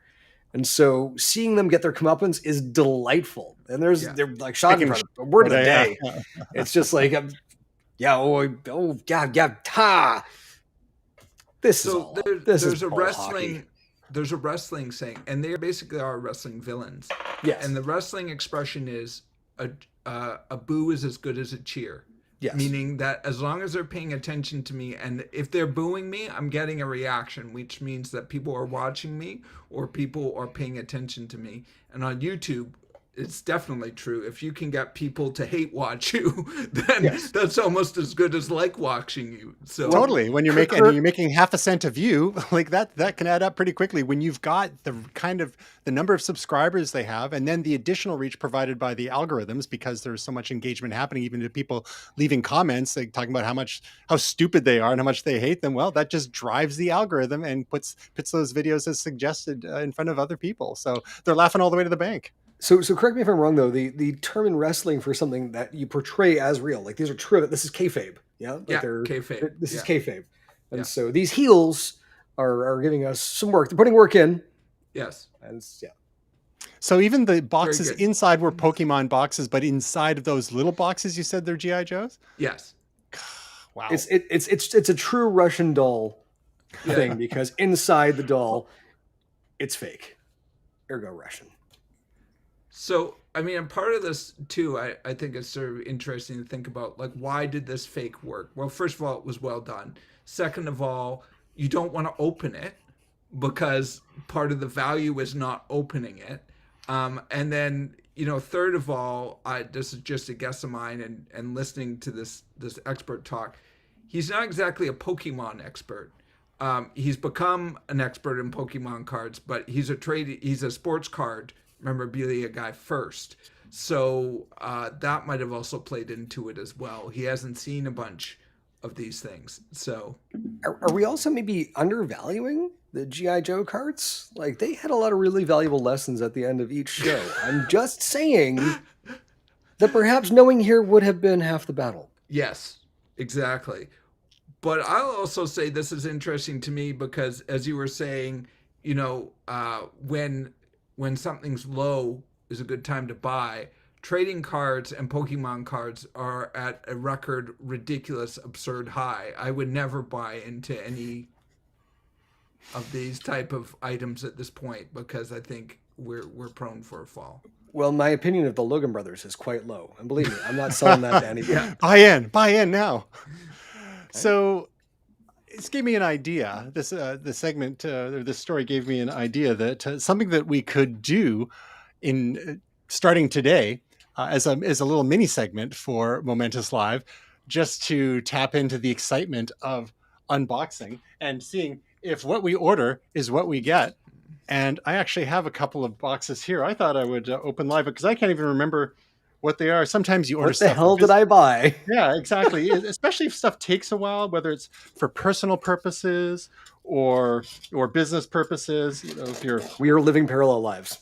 And so seeing them get their comeuppance is delightful. And they're like shot in front of a word of the day. It's just like, ta. This is all. There's a wrestling saying, and they basically are wrestling villains. Yes. And the wrestling expression is a boo is as good as a cheer. Yes. Meaning that as long as they're paying attention to me, and if they're booing me, I'm getting a reaction, which means that people are watching me or people are paying attention to me. And on YouTube, it's definitely true. If you can get people to hate watch you, then that's almost as good as like watching you. So totally, when you're making half a cent a view, like that can add up pretty quickly when you've got the kind of the number of subscribers they have, and then the additional reach provided by the algorithms, because there's so much engagement happening, even to people leaving comments, like talking about how stupid they are and how much they hate them. Well, that just drives the algorithm and puts those videos as suggested in front of other people. So they're laughing all the way to the bank. So correct me if I'm wrong, though. The term in wrestling for something that you portray as real, like these are true. This is kayfabe. Yeah, like kayfabe. This is kayfabe, and so these heels are giving us some work. They're putting work in. Yes, and So even the boxes inside were Pokemon boxes, but inside of those little boxes, you said they're GI Joes. Yes. Wow. It's a true Russian doll thing, because inside the doll, it's fake. Ergo Russian. So, I mean, and part of this, too, I think it's sort of interesting to think about, like, why did this fake work? Well, first of all, it was well done. Second of all, you don't want to open it because part of the value is not opening it. And then, you know, third of all, this is just a guess of mine, and listening to this expert talk, he's not exactly a Pokemon expert. He's become an expert in Pokemon cards, but he's a sports card memorabilia guy first. So that might have also played into it as well. He hasn't seen a bunch of these things. So are we also maybe undervaluing the GI Joe cards? Like, they had a lot of really valuable lessons at the end of each show. I'm just saying that perhaps knowing here would have been half the battle. Yes, exactly. But I'll also say this is interesting to me because, as you were saying, you know, when something's low is a good time to buy. Trading cards and Pokemon cards are at a record, ridiculous, absurd high. I would never buy into any of these type of items at this point because I think we're prone for a fall. Well, my opinion of the Logan brothers is quite low, and believe me, I'm not selling that to anybody. Buy in now. Okay. So this gave me an idea. This segment or this story gave me an idea that something that we could do in starting today as a little mini segment for Momentous Live, just to tap into the excitement of unboxing and seeing if what we order is what we get. And I actually have a couple of boxes here. I thought I would open live because I can't even remember what they are. Sometimes you order What the stuff. hell did I buy? Yeah, exactly. Especially if stuff takes a while, whether it's for personal purposes or business purposes. You know, if you're We are living parallel lives.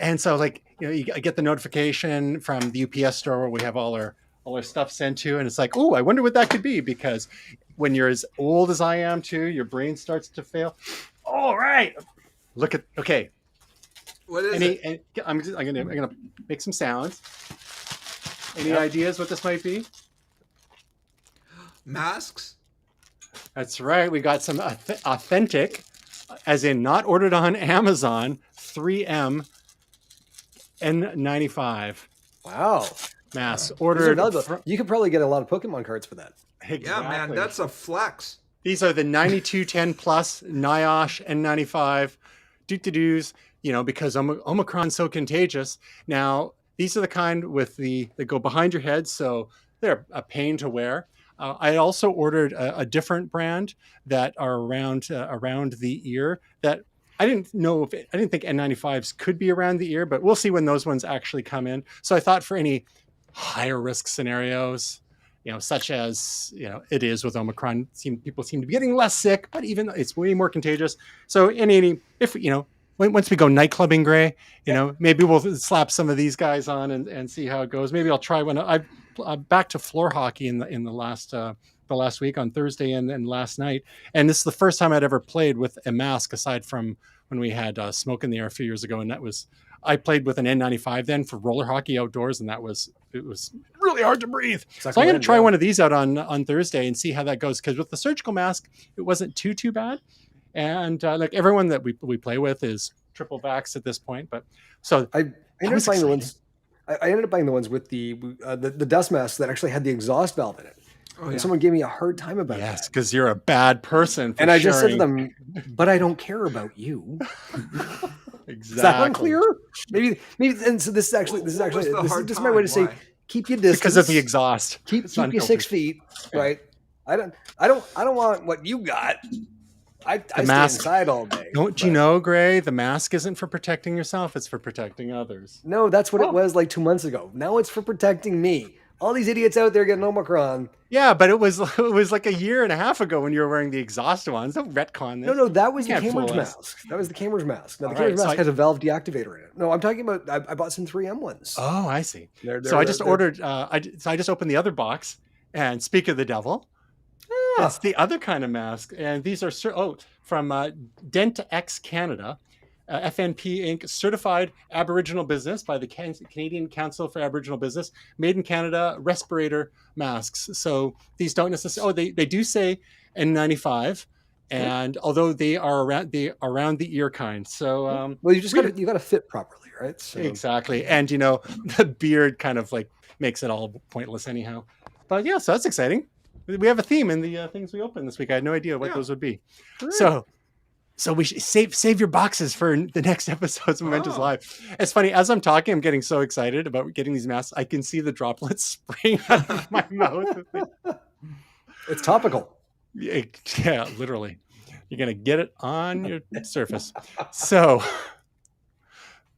and so like I get the notification from the UPS store where we have all our stuff sent to, and it's like, oh, I wonder what that could be, because when you're as old as I am too, your brain starts to fail. All right, look at okay. What is it? I'm gonna make some sounds. Any ideas what this might be? Masks? That's right. We got some authentic, as in not ordered on Amazon, 3M N95 Wow. masks These are ordered. valuable. You could probably get a lot of Pokemon cards for that. Exactly. Yeah, man, that's a flex. These are the 9210 plus NIOSH N95 doo-doo-doos, because Omicron's so contagious. Now, these are the kind that go behind your head, so they're a pain to wear. I also ordered a different brand that are around the ear that I didn't think N95s could be around the ear, but we'll see when those ones actually come in. So I thought for any higher risk scenarios, such as, it is with Omicron, people seem to be getting less sick, but even it's way more contagious. So once we go night clubbing, Gray, maybe we'll slap some of these guys on and see how it goes. Maybe I'll try one. I'm back to floor hockey in the last week on Thursday and last night. And this is the first time I'd ever played with a mask aside from when we had smoke in the air a few years ago. And I played with an N95 then for roller hockey outdoors. And it was really hard to breathe. So I'm going to try one of these out on Thursday and see how that goes. Because with the surgical mask, it wasn't too bad. And like everyone that we play with is triple vax at this point. But so I ended up buying the ones. I ended up buying the ones with the dust mask that actually had the exhaust valve in it. Oh, and someone gave me a hard time about that. Yes, because you're a bad person. And I just said to them, "But I don't care about you." Exactly. Is that unclear? Maybe. And so this is my way to say, keep your distance because of the exhaust. Keep you 6 feet, right? I don't want what you got. I stay inside all day. Don't you know, Gray? The mask isn't for protecting yourself; it's for protecting others. No, that's what it was like 2 months ago. Now it's for protecting me. All these idiots out there getting Omicron. Yeah, but it was like a year and a half ago when you were wearing the exhaust ones. Don't retcon this. No, that was the Cambridge mask. That was the Cambridge mask. Now the Cambridge mask has a valve deactivator in it. No, I'm talking about. I bought some 3M ones. Oh, I see. I just ordered. I just opened the other box, and speak of the devil. It's the other kind of mask, and these are from DentX Canada, FNP Inc. certified Aboriginal business by the Canadian Council for Aboriginal Business, made in Canada respirator masks. So these don't necessarily. They do say N95, and although they are around the ear kind. So well, you got to fit properly, right? So. Exactly, and the beard kind of like makes it all pointless anyhow. But yeah, so that's exciting. We have a theme in the things we opened this week. I had no idea what those would be. Right. So we should save your boxes for the next episode's Momentous Live. It's funny, as I'm talking, I'm getting so excited about getting these masks. I can see the droplets spraying out of my mouth. It's topical. Yeah, literally. You're going to get it on your surface. So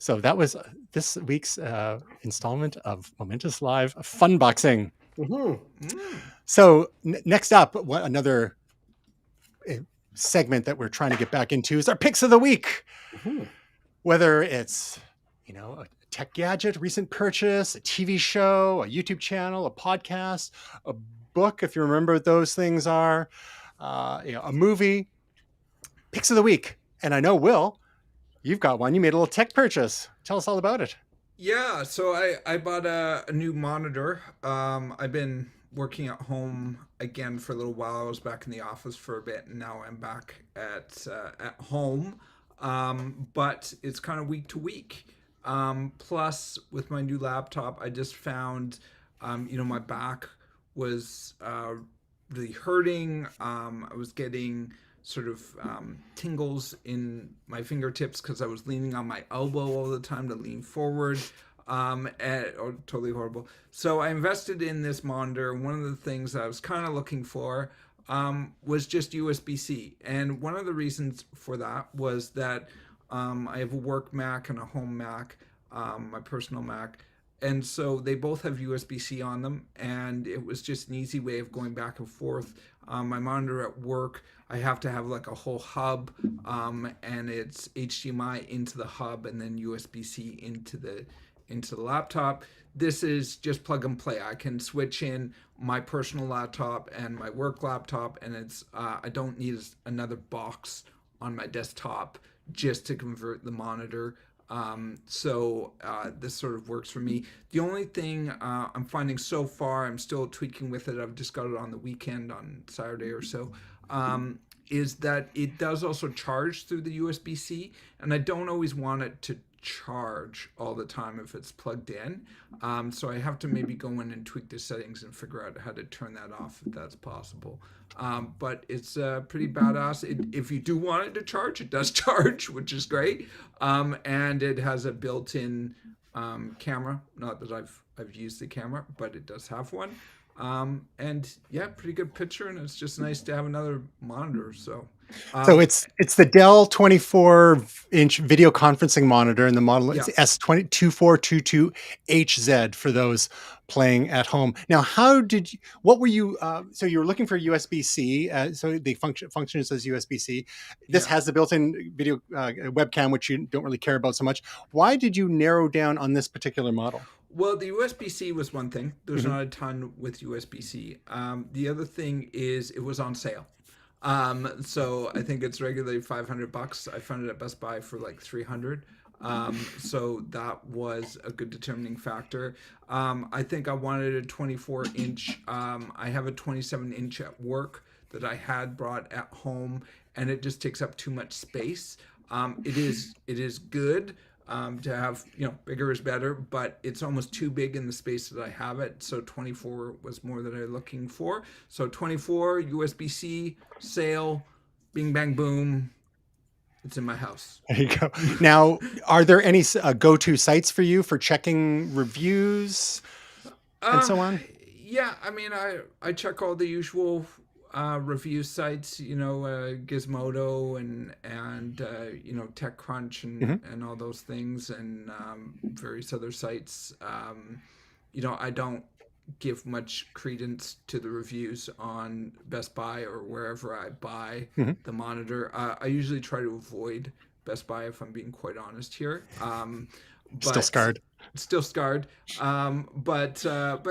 that was this week's installment of Momentous Live Fun Boxing. Mm-hmm. So next up, another segment that we're trying to get back into is our picks of the week. Mm-hmm. Whether it's a tech gadget, recent purchase, a TV show, a YouTube channel, a podcast, a book, if you remember what those things are, a movie. Picks of the week. And I know, Will, you've got one. You made a little tech purchase. Tell us all about it. Yeah, so I bought a new monitor. I've been working at home again for a little while. I was back in the office for a bit, and now I'm back at home. But it's kind of week to week. Plus, with my new laptop, I just found, my back was really hurting. I was getting sort of tingles in my fingertips because I was leaning on my elbow all the time to lean forward. Totally horrible. So I invested in this monitor. One of the things I was kind of looking for was just USB-C. And one of the reasons for that was that I have a work Mac and a home Mac, my personal Mac. And so they both have USB-C on them, and it was just an easy way of going back and forth. My monitor at work, I have to have like a whole hub, and it's HDMI into the hub, and then USB-C into the laptop. This is just plug and play. I can switch in my personal laptop and my work laptop, and it's I don't need another box on my desktop just to convert the monitor. So this sort of works for me. The only thing I'm finding so far, I'm still tweaking with it. I've just got it on the weekend on Saturday or so. Is that it does also charge through the USB-C, and I don't always want it to charge all the time if it's plugged in. So I have to maybe go in and tweak the settings and figure out how to turn that off if that's possible. But it's pretty badass. If you do want it to charge, it does charge, which is great. And it has a built-in camera. Not that I've used the camera, but it does have one. And yeah, pretty good picture, and it's just nice to have another monitor. So it's the Dell 24-inch video conferencing monitor, and the model is Yeah. S2422HZ for those playing at home. Now, what were you, so you were looking for USB-C, so the function says USB-C. This Yeah. has the built-in video webcam, which you don't really care about so much. Why did you narrow down on this particular model? Well, the USB-C was one thing. There's not a ton with USB-C. The other thing is it was on sale. So I think it's regularly $500. I found it at Best Buy for like $300. So that was a good determining factor. I think I wanted a 24-inch. I have a 27-inch at work that I had brought at home, and it just takes up too much space. It is good. To have, bigger is better, but it's almost too big in the space that I have it. So 24 was more that I'm looking for. So 24, USB-C, sale, bing, bang, boom. It's in my house. There you go. Now, are there any go-to sites for you for checking reviews and so on? Yeah, I mean, I check all the usual review sites, Gizmodo and TechCrunch and all those things, and various other sites. I don't give much credence to the reviews on Best Buy or wherever I buy the monitor. I usually try to avoid Best Buy, if I'm being quite honest here. Still scarred. Still scarred. But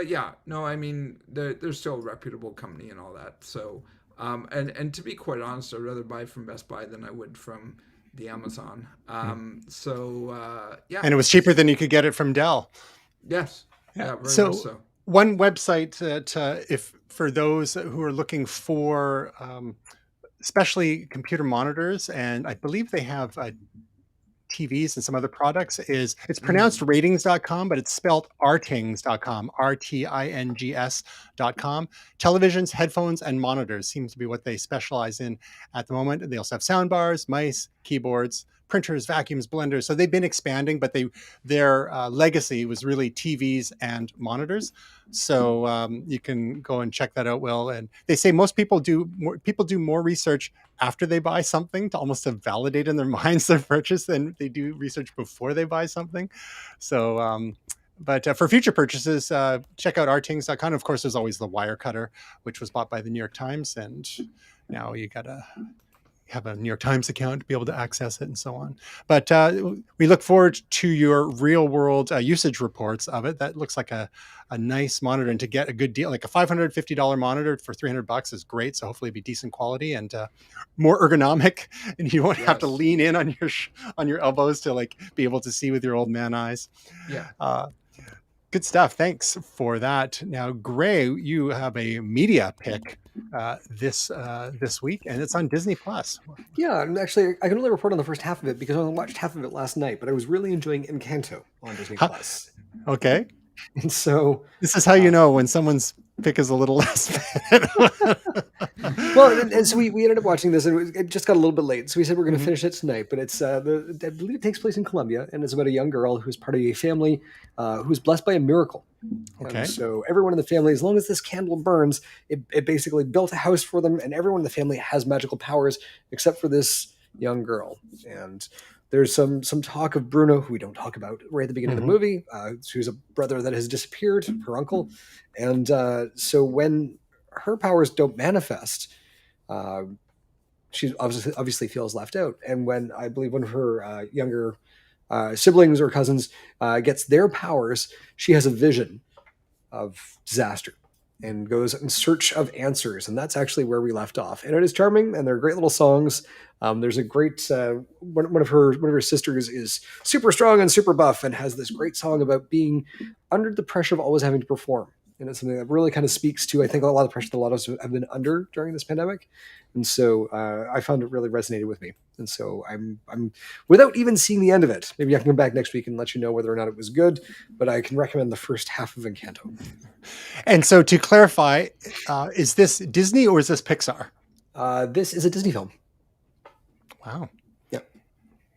yeah, no, I mean, they're still a reputable company and all that. So, and to be quite honest, I'd rather buy from Best Buy than I would from the Amazon. So, yeah. And it was cheaper than you could get it from Dell. Yes. Yeah, very So, much so. one website that, if for those who are looking for, especially computer monitors, and I believe they have TVs and some other products, it's pronounced ratings.com, but it's spelled rtings.com, rtings.com. Televisions, headphones, and monitors seems to be what they specialize in at the moment. They also have sound bars, mice, keyboards, printers, vacuums, blenders. So they've been expanding, but their legacy was really TVs and monitors. So you can go and check that out, Will. And they say most people do more research after they buy something to almost to validate in their minds their purchase than they do research before they buy something. So, but for future purchases, check out rtings.com. Of course, there's always the Wirecutter, which was bought by the New York Times, and now you gotta have a New York Times account to be able to access it and so on. But we look forward to your real world usage reports of it. That looks like a nice monitor, and to get a good deal, like a $550 monitor for $300 is great. So hopefully it'll be decent quality and more ergonomic, and you won't have to lean in on your elbows to like be able to see with your old man eyes. Yeah. Good stuff. Thanks for that. Now, Gray, you have a media pick this week, and it's on Disney Plus. Yeah, and actually, I can only report on the first half of it because I only watched half of it last night, but I was really enjoying Encanto on Disney Plus. Okay. And so this is how you know when someone's pick is a little less bad. Well, and so we ended up watching this, and it just got a little bit late. So we said we're going to Mhm. finish it tonight. But it's I believe it takes place in Colombia, and it's about a young girl who's part of a family who's blessed by a miracle. And Okay. so everyone in the family, as long as this candle burns, it basically built a house for them, and everyone in the family has magical powers except for this young girl. And there's some talk of Bruno, who we don't talk about right at the beginning of the movie, who's a brother that has disappeared, her uncle. And so when her powers don't manifest, she obviously feels left out. And when I believe one of her younger siblings or cousins gets their powers, she has a vision of disaster and goes in search of answers. And that's actually where we left off. And it is charming, and they're great little songs. There's a great one of her sisters is super strong and super buff and has this great song about being under the pressure of always having to perform. And it's something that really kind of speaks to, I think, a lot of the pressure that a lot of us have been under during this pandemic. And so I found it really resonated with me. And so I'm without even seeing the end of it, maybe I can come back next week and let you know whether or not it was good, but I can recommend the first half of Encanto. And so to clarify, is this Disney or is this Pixar? This is a Disney film. Wow. Yep.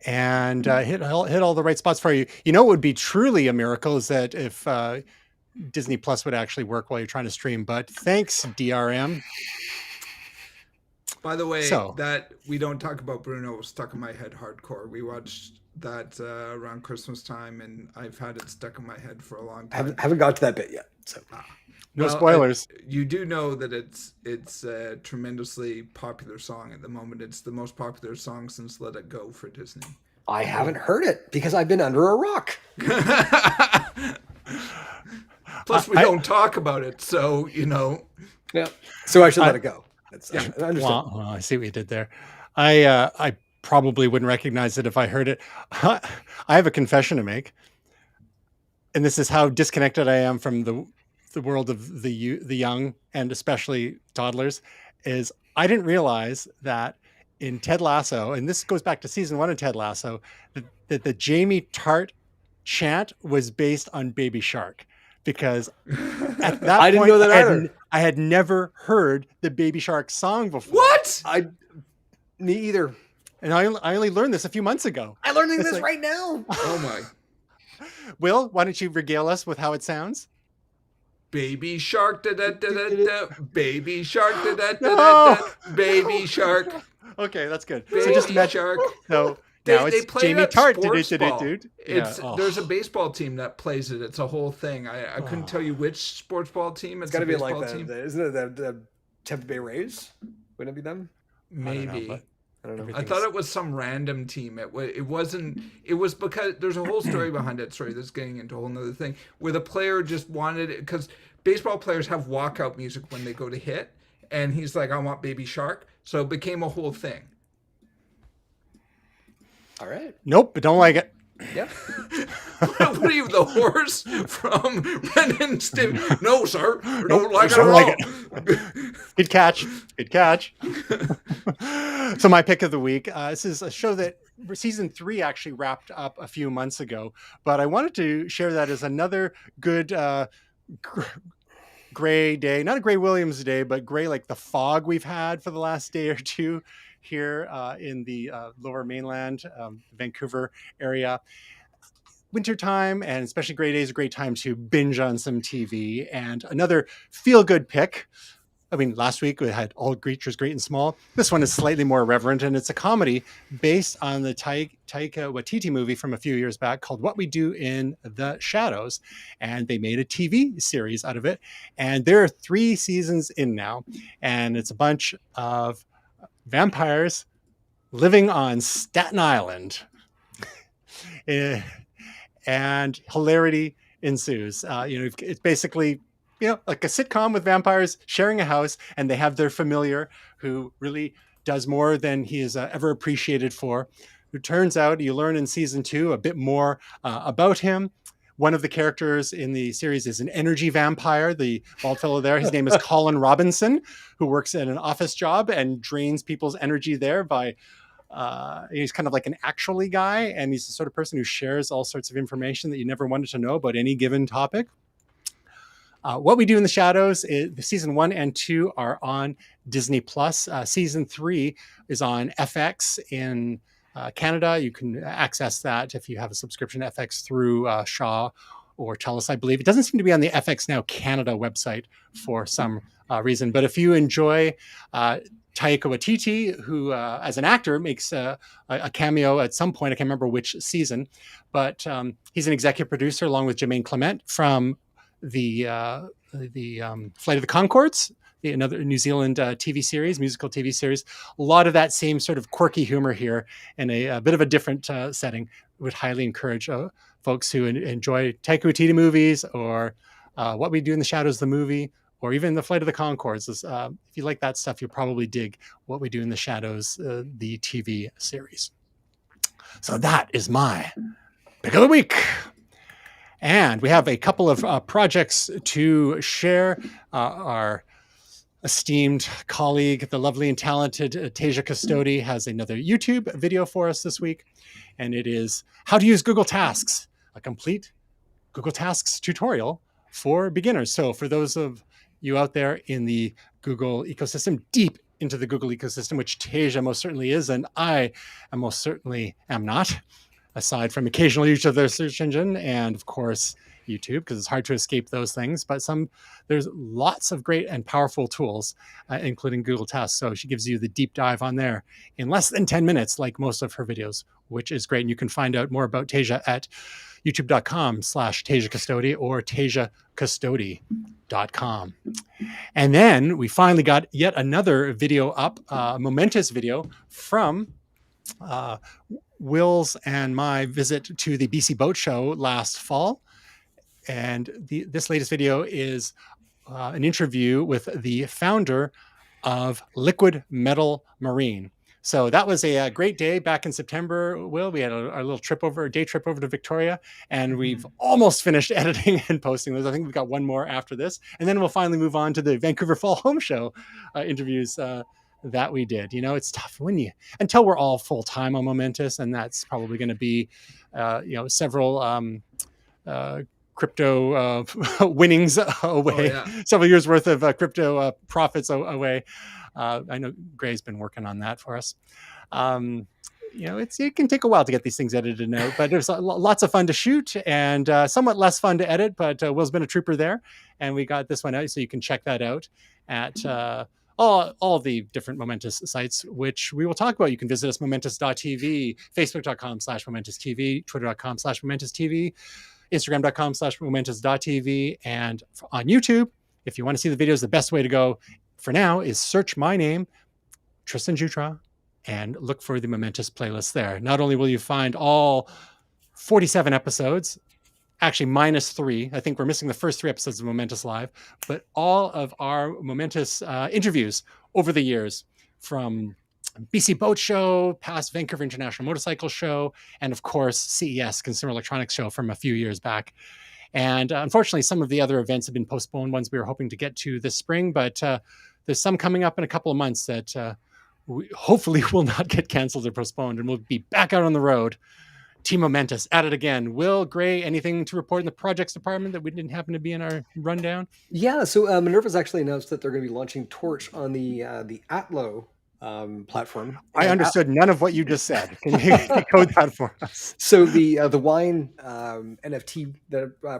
And hit all the right spots for you. You know, what would be truly a miracle is that if Disney Plus would actually work while you're trying to stream. But thanks, DRM. By the way, So- that we don't talk about Bruno was stuck in my head hardcore. We watched that around Christmas time, and I've had it stuck in my head for a long time. Haven't got to that bit yet. So No Well, spoilers. You do know that it's a tremendously popular song at the moment. It's the most popular song since Let It Go for Disney. I haven't heard it because I've been under a rock. Plus, we don't talk about it, so you know. Yeah. So I should let it go. That's, I understand. Well, I see what you did there. I probably wouldn't recognize it if I heard it. I have a confession to make, and this is how disconnected I am from the world of the young and especially toddlers. Is I didn't realize that in Ted Lasso, and this goes back to season 1 of Ted Lasso, that the Jamie Tart chant was based on Baby Shark. Because at that I didn't point, know that either. I had never heard the Baby Shark song before. What? Me either. And I only learned this a few months ago. I'm learning It's this like- right now. Oh my! Will, why don't you regale us with how it sounds? Baby shark, da da da da da. Baby shark, da da da da da. Baby shark, Okay, that's good. baby So just imagine. shark. So now They it's play Jamie it at Tart. sports ball. Dude. It's Yeah, oh. there's a baseball team that plays it. It's a whole thing. I couldn't tell you which sports ball team. It's got to be baseball like team. isn't it the Tampa Bay Rays? Wouldn't it be them? Maybe. but I don't know. I thought it was some random team. It wasn't. It was because there's a whole story behind it. Sorry, that's getting into a whole nother thing. Where the player just wanted it because baseball players have walkout music when they go to hit, and he's like, "I want Baby Shark," so it became a whole thing. All right. Nope, but don't like it. Yeah. What are you, the horse from Ren and Stimpy? No, sir, don't like it don't at like all. Good catch. Good catch. So my pick of the week. This is a show that season 3 actually wrapped up a few months ago, but I wanted to share that as another good gray day. Not a Gray Williams day, but gray like the fog we've had for the last day or two here in the lower mainland, Vancouver area. Wintertime and especially gray days, a great time to binge on some TV. And another feel-good pick. I mean, last week we had All Creatures Great and Small. This one is slightly more irreverent, and it's a comedy based on the Taika Waititi movie from a few years back called What We Do in the Shadows. And they made a TV series out of it. And there are 3 seasons in now. And it's a bunch of vampires living on Staten Island. And hilarity ensues. It's basically, like a sitcom with vampires sharing a house, and they have their familiar who really does more than he is ever appreciated for. Who turns out, you learn in season 2 a bit more about him. One of the characters in the series is an energy vampire, the bald fellow there. His name is Colin Robinson, who works in an office job and drains people's energy there by he's kind of like an actually guy, and he's the sort of person who shares all sorts of information that you never wanted to know about any given topic. What We Do in the Shadows, the season 1 and 2 are on Disney Plus. Season 3 is on FX in Canada. You can access that if you have a subscription to FX through Shaw or TELUS, I believe. It doesn't seem to be on the FX Now Canada website for some reason. But if you enjoy Taika Waititi, who as an actor makes a cameo at some point, I can't remember which season, but he's an executive producer along with Jermaine Clement from the Flight of the Conchords, another New Zealand TV series, musical TV series. A lot of that same sort of quirky humor here in a bit of a different setting. Would highly encourage folks who enjoy Taika Waititi movies or What We Do in the Shadows, the movie, or even the Flight of the Conchords. If you like that stuff, you'll probably dig What We Do in the Shadows, the TV series. So that is my pick of the week. And we have a couple of projects to share. Our esteemed colleague, the lovely and talented Tasia Custodi, has another YouTube video for us this week. And it is how to use Google Tasks, a complete Google Tasks tutorial for beginners. So for those of you out there in the Google ecosystem, deep into the Google ecosystem, which Tasia most certainly is, and I most certainly am not, aside from occasional use of their search engine and, of course, YouTube, because it's hard to escape those things. But there's lots of great and powerful tools, including Google Tasks. So she gives you the deep dive on there in less than 10 minutes, like most of her videos, which is great. And you can find out more about Tasia at youtube.com/Tasia Custodi or TasiaCustodi.com. And then we finally got yet another video up, a momentous video from Will's and my visit to the BC Boat Show last fall. And this latest video is an interview with the founder of Liquid Metal Marine. So that was a great day back in September, Will. We had our little day trip over to Victoria, and we've almost finished editing and posting those. I think we've got one more after this. And then we'll finally move on to the Vancouver Fall Home Show interviews that we did. You know, it's tough until we're all full-time on Momentous, and that's probably going to be, several crypto winnings away, several years worth of crypto profits away. I know Gray's been working on that for us. It can take a while to get these things edited out, but there's lots of fun to shoot and somewhat less fun to edit, but Will's been a trooper there, and we got this one out, so you can check that out at all the different Momentous sites, which we will talk about. You can visit us, momentous.tv, facebook.com/momentoustv, twitter.com/momentoustv, instagram.com/momentous.tv, and on YouTube, if you want to see the videos, the best way to go for now is search my name, Tristan Jutra, and look for the Momentous playlist there. Not only will you find all 47 episodes, actually minus 3, I think we're missing the first 3 episodes of Momentous Live, but all of our Momentous interviews over the years, from BC Boat Show, past Vancouver International Motorcycle Show, and of course CES, Consumer Electronics Show, from a few years back. And unfortunately, some of the other events have been postponed, ones we were hoping to get to this spring, but there's some coming up in a couple of months that we hopefully will not get canceled or postponed, and we'll be back out on the road. Team Momentous at it again. Will, Gray, anything to report in the projects department that we didn't happen to be in our rundown? Yeah, so Minerva's actually announced that they're going to be launching Torch on the Atlo platform. I understood none of what you just said. Can you code that for us? So the wine NFT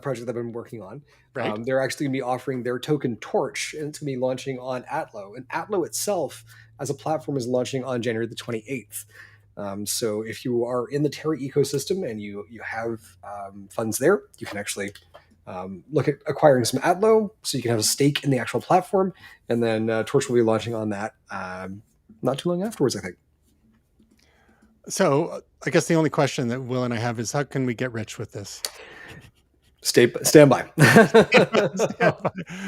project that I've been working on, right? They're actually going to be offering their token Torch, and it's going to be launching on Atlo. And Atlo itself, as a platform, is launching on January the 28th. So if you are in the Terra ecosystem and you have funds there, you can actually look at acquiring some Atlo, so you can have a stake in the actual platform, and then Torch will be launching on that not too long afterwards, I think. So I guess the only question that Will and I have is, how can we get rich with this? Stand by.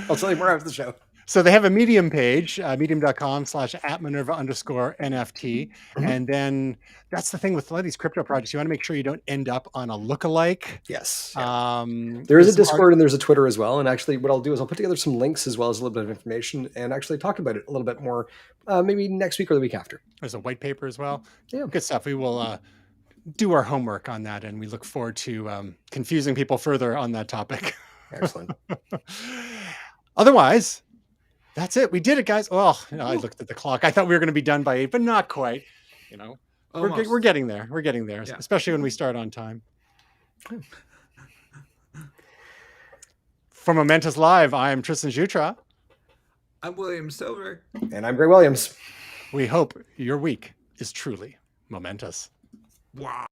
I'll tell you more after the show. So they have a Medium page, medium.com/@Minerva_NFT. And then that's the thing with a lot of these crypto projects. You want to make sure you don't end up on a lookalike. Yes. There is a Discord and there's a Twitter as well. And actually what I'll do is I'll put together some links as well as a little bit of information and actually talk about it a little bit more, maybe next week or the week after. There's a white paper as well. Yeah. Good stuff. We will do our homework on that, and we look forward to confusing people further on that topic. Excellent. Otherwise, that's it. We did it, guys. Well, I looked at the clock. I thought we were going to be done by 8, but not quite. You know, Almost. we're getting there. We're getting there, Yeah. especially when we start on time. For Momentous Live, I am Tristan Jutra. I'm William Silver. And I'm Gray Williams. We hope your week is truly momentous. Wow.